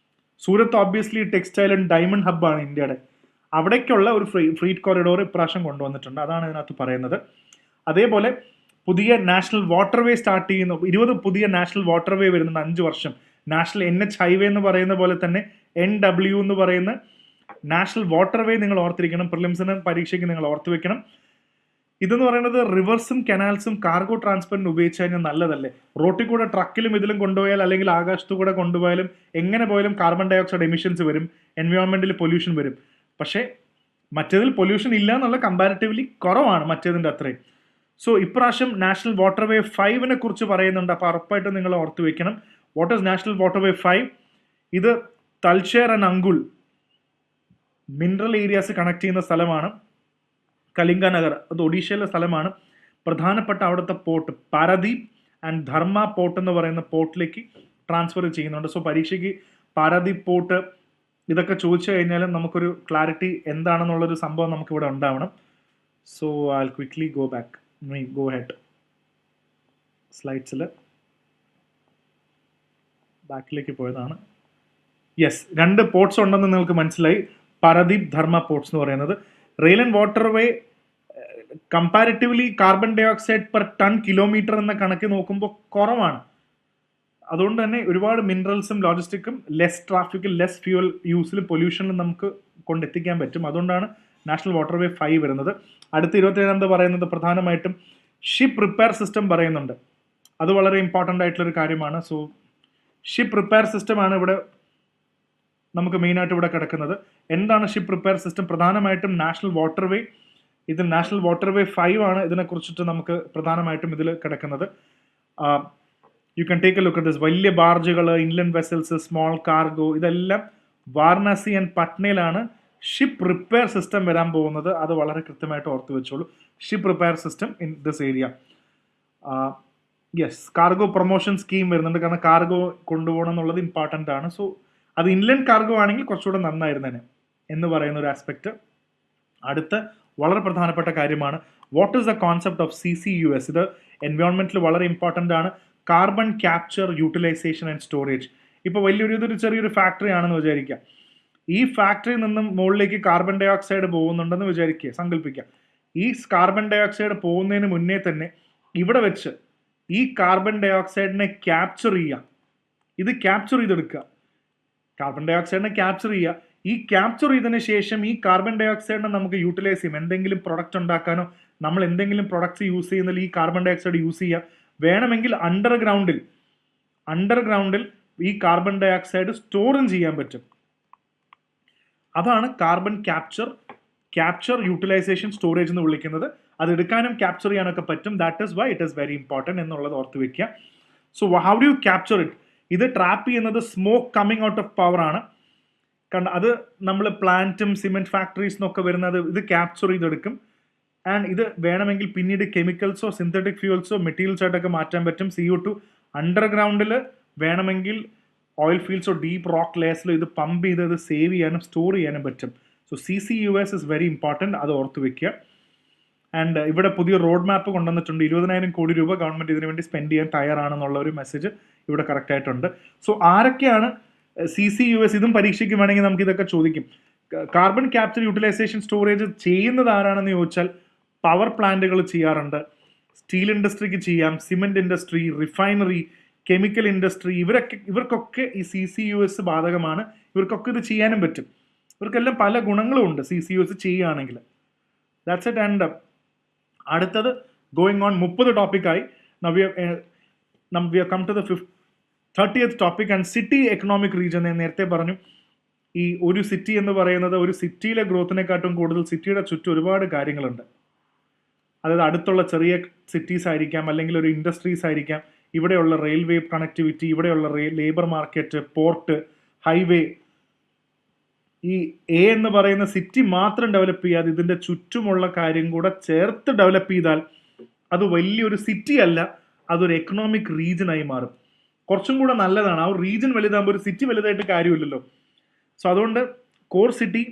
Surat obviously textile and diamond ഹബ്ബാണ് ഇന്ത്യയുടെ. അവിടേക്കുള്ള ഒരു ഫ്രീറ്റ് കൊറിഡോർ ഇപ്രാവശ്യം കൊണ്ടുവന്നിട്ടുണ്ട്. അതാണ് ഇതിനകത്ത് പറയുന്നത്. അതേപോലെ പുതിയ നാഷണൽ വാട്ടർവേ സ്റ്റാർട്ട് ചെയ്യുന്നു. 20 പുതിയ നാഷണൽ വാട്ടർവേ വരുന്നുണ്ട് 5 വർഷം. നാഷണൽ NH ഹൈവേ എന്ന് പറയുന്ന പോലെ തന്നെ NW എന്ന് പറയുന്ന നാഷണൽ വാട്ടർവേ നിങ്ങൾ ഓർത്തിരിക്കണം. പ്രിലിംസിന് പരീക്ഷയ്ക്ക് നിങ്ങൾ ഓർത്ത് വെക്കണം. ഇതെന്ന് പറയുന്നത് റിവേഴ്സും കനാൽസും കാർഗോ ട്രാൻസ്പോർട്ടിന് ഉപയോഗിച്ച് കഴിഞ്ഞാൽ നല്ലതല്ലേ. റോട്ടിൽ കൂടെ ട്രക്കിലും ഇതിലും കൊണ്ടുപോയാൽ അല്ലെങ്കിൽ ആകാശത്തു കൂടെ കൊണ്ടുപോയാലും എങ്ങനെ പോയാലും കാർബൺ ഡൈ ഓക്സൈഡ് എമിഷൻസ് വരും, എൻവയോൺമെന്റിൽ പൊല്യൂഷൻ വരും. പക്ഷേ മറ്റേതിൽ പൊല്യൂഷൻ ഇല്ല എന്നുള്ള കമ്പാരിറ്റീവ്ലി കുറവാണ് മറ്റേതിൻ്റെ അത്രയും. സോ ഇപ്രാവശ്യം നാഷണൽ വാട്ടർവേ 5നെ കുറിച്ച് പറയുന്നുണ്ട്. അപ്പോൾ ഉറപ്പായിട്ടും നിങ്ങൾ ഓർത്ത് വെക്കണം. What is national waterway 5? ഇത് Talcher and Angul mineral areas connect ചെയ്യുന്ന സ്ഥലമാണ്. കലിംഗനഗർ, അത് ഒഡീഷയിലെ സ്ഥലമാണ്. പ്രധാനപ്പെട്ട അവിടുത്തെ പോർട്ട് പാരദീപ് ആൻഡ് ധർമ്മ പോർട്ട് എന്ന് പറയുന്ന പോർട്ടിലേക്ക് ട്രാൻസ്ഫർ ചെയ്യുന്നുണ്ട്. സോ പരീക്ഷയ്ക്ക് പാരദീപ് പോർട്ട് ഇതൊക്കെ ചോദിച്ചു കഴിഞ്ഞാലും നമുക്കൊരു ക്ലാരിറ്റി എന്താണെന്നുള്ളൊരു സംഭവം നമുക്കിവിടെ ഉണ്ടാവണം. So I quickly go head സ്ലൈഡ്സിൽ ബാക്കിലേക്ക് പോയതാണ്. യെസ്, 2 പോർട്ട്സ് ഉണ്ടെന്ന് നിങ്ങൾക്ക് മനസ്സിലായി. പാരദീപ്, ധർമ്മ പോർട്ട്സ് എന്ന് പറയുന്നത്. Rail and waterway comparatively carbon dioxide per ton kilometre എന്ന കണക്ക് നോക്കുമ്പോൾ കുറവാണ്. അതുകൊണ്ട് തന്നെ ഒരുപാട് മിനറൽസും ലോജിസ്റ്റിക്കും ലെസ് ട്രാഫിക്കും ലെസ് ഫ്യൂവൽ യൂസിലും പൊല്യൂഷനിലും നമുക്ക് കൊണ്ടെത്തിക്കാൻ പറ്റും. അതുകൊണ്ടാണ് നാഷണൽ വാട്ടർവേ 5 വരുന്നത്. അടുത്ത 27ാമത് പറയുന്നത് പ്രധാനമായിട്ടും ഷിപ്പ് റിപ്പയർ സിസ്റ്റം പറയുന്നുണ്ട്. അത് വളരെ ഇമ്പോർട്ടൻ്റ് ആയിട്ടുള്ളൊരു കാര്യമാണ്. സോ ഷിപ്പ് റിപ്പയർ സിസ്റ്റമാണ് ഇവിടെ നമുക്ക് മെയിനായിട്ട് ഇവിടെ കിടക്കുന്നത്. എന്താണ് ഷിപ്പ് റിപ്പയർ സിസ്റ്റം? പ്രധാനമായിട്ടും നാഷണൽ വാട്ടർവേ ഇത് നാഷണൽ വാട്ടർവേ 5 ആണ് ഇതിനെക്കുറിച്ചിട്ട് നമുക്ക് പ്രധാനമായിട്ടും ഇതിൽ കിടക്കുന്നത്. You can take a look at this. വലിയ ബാർജുകൾ, ഇൻലൻഡ് വെസൽസ്, സ്മോൾ കാർഗോ, ഇതെല്ലാം വാരണാസി ആൻഡ് പട്നയിലാണ് ഷിപ്പ് റിപ്പയർ സിസ്റ്റം വരാൻ പോകുന്നത്. അത് വളരെ കൃത്യമായിട്ട് ഓർത്ത് വെച്ചോളൂ. Ship repair system in this area. Yes, cargo promotion scheme വരുന്നുണ്ട്, കാരണം കാർഗോ കൊണ്ടുപോകണം എന്നുള്ളത് ഇമ്പോർട്ടൻ്റ് ആണ്. സോ അത് ഇൻലൻഡ് കാർഗോ ആണെങ്കിൽ കുറച്ചുകൂടെ നന്നായിരുന്നേനെ എന്ന് പറയുന്ന ഒരു ആസ്പെക്റ്റ്. അടുത്ത വളരെ പ്രധാനപ്പെട്ട കാര്യമാണ് what is the concept of CCUS. ഇത് എൻവയോൺമെന്റിൽ വളരെ ഇമ്പോർട്ടൻ്റ് ആണ്. Carbon capture, utilisation and storage. ഇപ്പോൾ ഇതൊരു ചെറിയൊരു ഫാക്ടറി ആണെന്ന് വിചാരിക്കുക. ഈ ഫാക്ടറിയിൽ നിന്നും മുകളിലേക്ക് കാർബൺ ഡൈ ഓക്സൈഡ് പോകുന്നുണ്ടെന്ന് വിചാരിക്കുക, സങ്കല്പിക്കുക. ഈ കാർബൺ ഡൈ ഓക്സൈഡ് പോകുന്നതിന് മുന്നേ തന്നെ ഇവിടെ വെച്ച് ഈ കാർബൺ ഡൈ ഓക്സൈഡിനെ ക്യാപ്ചർ ചെയ്യുക. ഇത് ക്യാപ്ചർ ചെയ്തെടുക്കുക, കാർബൺ ഡൈ ഓക്സൈഡിനെ ക്യാപ്ചർ ചെയ്യുക. ഈ ക്യാപ്ചർ ചെയ്തതിന് ശേഷം ഈ കാർബൺ ഡൈ ഓക്സൈഡിനെ നമുക്ക് യൂട്ടിലൈസ് ചെയ്യും. എന്തെങ്കിലും പ്രൊഡക്റ്റ് ഉണ്ടാക്കാനോ നമ്മൾ എന്തെങ്കിലും പ്രൊഡക്ട്സ് യൂസ് ചെയ്യുന്നതിൽ ഈ കാർബൺ ഡൈ ഓക്സൈഡ് യൂസ് ചെയ്യുക. വേണമെങ്കിൽ അണ്ടർഗ്രൗണ്ടിൽ ഈ കാർബൺ ഡൈ ഓക്സൈഡ് സ്റ്റോറും ചെയ്യാൻ പറ്റും. അതാണ് കാർബൺ ക്യാപ്ചർ യൂട്ടിലൈസേഷൻ സ്റ്റോറേജ് എന്ന് വിളിക്കുന്നത്. അത് എടുക്കാനും ക്യാപ്ചർ ചെയ്യാനൊക്കെ പറ്റും. That is why it is very important എന്നുള്ളത് ഓർത്ത് വെക്കുക. So how do you capture it? ഇത് ട്രാപ്പ് ചെയ്യുന്നത് smoke coming out of power ആണ്. കാരണം അത് നമ്മൾ പ്ലാന്റും സിമെന്റ് ഫാക്ടറീസ് നിന്നൊക്കെ വരുന്നത് ഇത് ക്യാപ്ചർ ചെയ്തെടുക്കും. ആൻഡ് ഇത് വേണമെങ്കിൽ പിന്നീട് കെമിക്കൽസോ സിന്തറ്റിക് ഫ്യൂവൽസോ മെറ്റീരിയൽസ് ആയിട്ടൊക്കെ മാറ്റാൻ പറ്റും. CO2 അണ്ടർഗ്രൗണ്ടിൽ വേണമെങ്കിൽ ഓയിൽ ഫീൽഡ്സോ ഡീപ്പ് റോക്ക് ലെയേഴ്സിലോ ഇത് പമ്പ് ചെയ്ത് ഇത് സേവ് ചെയ്യാനും സ്റ്റോർ ചെയ്യാനും പറ്റും. So CCUS is very important, അത് ഓർത്ത് വെക്കുക. ആൻഡ് ഇവിടെ പുതിയ റോഡ് മാപ്പ് കൊണ്ടുവന്നിട്ടുണ്ട്. 20,000 കോടി രൂപ ഗവൺമെൻറ് ഇതിനു വേണ്ടി സ്പെൻഡ് ചെയ്യാൻ തയ്യാറാണെന്നുള്ള ഒരു മെസ്സേജ് ഇവിടെ കറക്റ്റായിട്ടുണ്ട്. സോ ആരൊക്കെയാണ് CCUS? ഇതും പരീക്ഷയ്ക്ക് വേണമെങ്കിൽ നമുക്ക് ഇതൊക്കെ ചോദിക്കും. കാർബൺ ക്യാപ്ചർ യൂട്ടിലൈസേഷൻ സ്റ്റോറേജ് ചെയ്യുന്നത് ആരാണെന്ന് ചോദിച്ചാൽ പവർ പ്ലാന്റുകൾ ചെയ്യാറുണ്ട്, സ്റ്റീൽ ഇൻഡസ്ട്രിക്ക് ചെയ്യാം, cement industry, refinery, chemical industry, ഇവർക്കൊക്കെ ഈ CCUS ബാധകമാണ്. ഇവർക്കൊക്കെ ഇത് ചെയ്യാനും പറ്റും. ഇവർക്കെല്ലാം പല ഗുണങ്ങളും ഉണ്ട് CCUS ചെയ്യുകയാണെങ്കിൽ. That's it. ആൻഡ് അടുത്തത് ഗോയിങ് ഓൺ 30 ടോപ്പിക്കായി. We have come to the 30th topic and city economic region. ഞാൻ നേരത്തെ പറഞ്ഞു, ഈ ഒരു സിറ്റി എന്ന് പറയുന്നത് ഒരു സിറ്റിയിലെ ഗ്രോത്തിനെക്കാട്ടും കൂടുതൽ സിറ്റിയുടെ ചുറ്റും ഒരുപാട് കാര്യങ്ങളുണ്ട്. അതായത് അടുത്തുള്ള ചെറിയ സിറ്റീസ് ആയിരിക്കാം, അല്ലെങ്കിൽ ഒരു ഇൻഡസ്ട്രീസ് ആയിരിക്കാം, ഇവിടെയുള്ള റെയിൽവേ കണക്ടിവിറ്റി, ഇവിടെയുള്ള ലേബർ മാർക്കറ്റ്, പോർട്ട്, ഹൈവേ. ഈ എന്ന് പറയുന്ന സിറ്റി മാത്രം ഡെവലപ്പ് ചെയ്യാതെ ഇതിൻ്റെ ചുറ്റുമുള്ള കാര്യം കൂടെ ചേർത്ത് ഡെവലപ്പ് ചെയ്താൽ അത് വലിയൊരു സിറ്റി അല്ല, അതൊരു എക്കണോമിക് റീജിയനായി മാറും. കുറച്ചും കൂടെ നല്ലതാണ്. ആ ഒരു റീജിയൻ വലുതാകുമ്പോൾ ഒരു സിറ്റി വലുതായിട്ട് കാര്യമില്ലല്ലോ. സോ അതുകൊണ്ട് core city,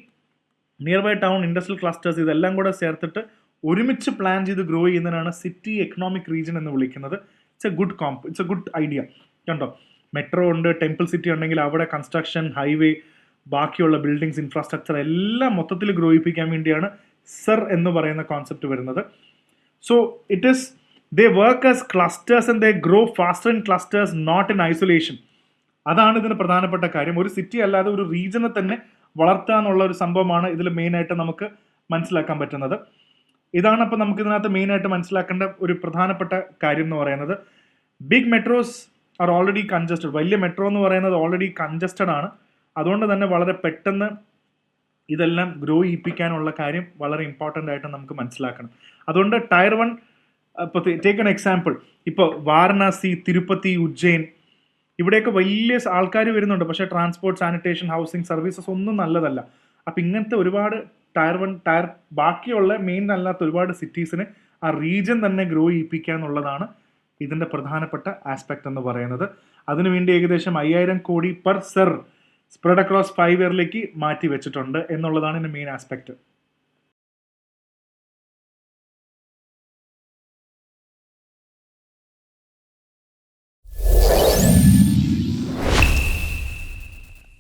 nearby town, industrial clusters, ഇതെല്ലാം കൂടെ ചേർത്തിട്ട് ഒരുമിച്ച് പ്ലാൻ ചെയ്ത് ഗ്രോ ചെയ്യുന്നതിനാണ് സിറ്റി എക്കണോമിക് റീജിയൻ എന്ന് വിളിക്കുന്നത്. It's A good idea. കണ്ടോ, മെട്രോ ഉണ്ട്, ടെമ്പിൾ സിറ്റി ഉണ്ടെങ്കിൽ അവിടെ കൺസ്ട്രക്ഷൻ, ഹൈവേ, ബാക്കിയുള്ള ബിൽഡിങ്സ്, ഇൻഫ്രാസ്ട്രക്ചർ എല്ലാം മൊത്തത്തിൽ ഗ്രോയിപ്പിക്കാൻ വേണ്ടിയാണ് സെർ എന്ന് പറയുന്ന കോൺസെപ്റ്റ് വരുന്നത്. So it is they work as clusters and they grow faster in clusters, not in isolation. അതാണ് ഇതിന് പ്രധാനപ്പെട്ട കാര്യം. ഒരു സിറ്റി അല്ലാതെ ഒരു റീജിയനെ തന്നെ വളർത്തുക എന്നുള്ള ഒരു സംഭവമാണ് ഇതിൽ മെയിനായിട്ട് നമുക്ക് മനസ്സിലാക്കാൻ പറ്റുന്നത്. ഇതാണ് അപ്പോൾ നമുക്ക് ഇതിനകത്ത് മെയിനായിട്ട് മനസ്സിലാക്കേണ്ട ഒരു പ്രധാനപ്പെട്ട കാര്യം എന്ന് പറയുന്നത്. Big metros are already congested. വലിയ മെട്രോ എന്ന് പറയുന്നത് ഓൾറെഡി കൺജസ്റ്റഡ് ആണ്. അതുകൊണ്ട് തന്നെ വളരെ പെട്ടെന്ന് ഇതെല്ലാം ഗ്രോ ചെയ്യിപ്പിക്കാനുള്ള കാര്യം വളരെ ഇമ്പോർട്ടൻ്റ് ആയിട്ട് നമുക്ക് മനസ്സിലാക്കണം. അതുകൊണ്ട് ടയർ 1, ഇപ്പോൾ ടേക്ക് എൻ എക്സാമ്പിൾ, ഇപ്പോൾ വാരണാസി, തിരുപ്പതി, ഉജ്ജയിൻ, ഇവിടെയൊക്കെ വലിയ ആൾക്കാർ വരുന്നുണ്ട്. പക്ഷേ ട്രാൻസ്പോർട്ട്, സാനിറ്റേഷൻ, ഹൗസിംഗ് സർവീസസ് ഒന്നും നല്ലതല്ല. അപ്പം ഇങ്ങനത്തെ ഒരുപാട് ടയർ ബാക്കിയുള്ള മെയിൻ അല്ലാത്ത ഒരുപാട് സിറ്റീസിന് ആ റീജിയൻ തന്നെ ഗ്രോ ചെയ്യിപ്പിക്കുക എന്നുള്ളതാണ് ഇതിൻ്റെ പ്രധാനപ്പെട്ട ആസ്പെക്ട് എന്ന് പറയുന്നത്. അതിനുവേണ്ടി ഏകദേശം 5,000 കോടി പെർ സെർ സ്പ്രെഡ് അക്രോസ് 5 ഇയറിലേക്ക് മാറ്റി വെച്ചിട്ടുണ്ട് എന്നുള്ളതാണ് ഇതിൻ്റെ മെയിൻ ആസ്പെക്ട്.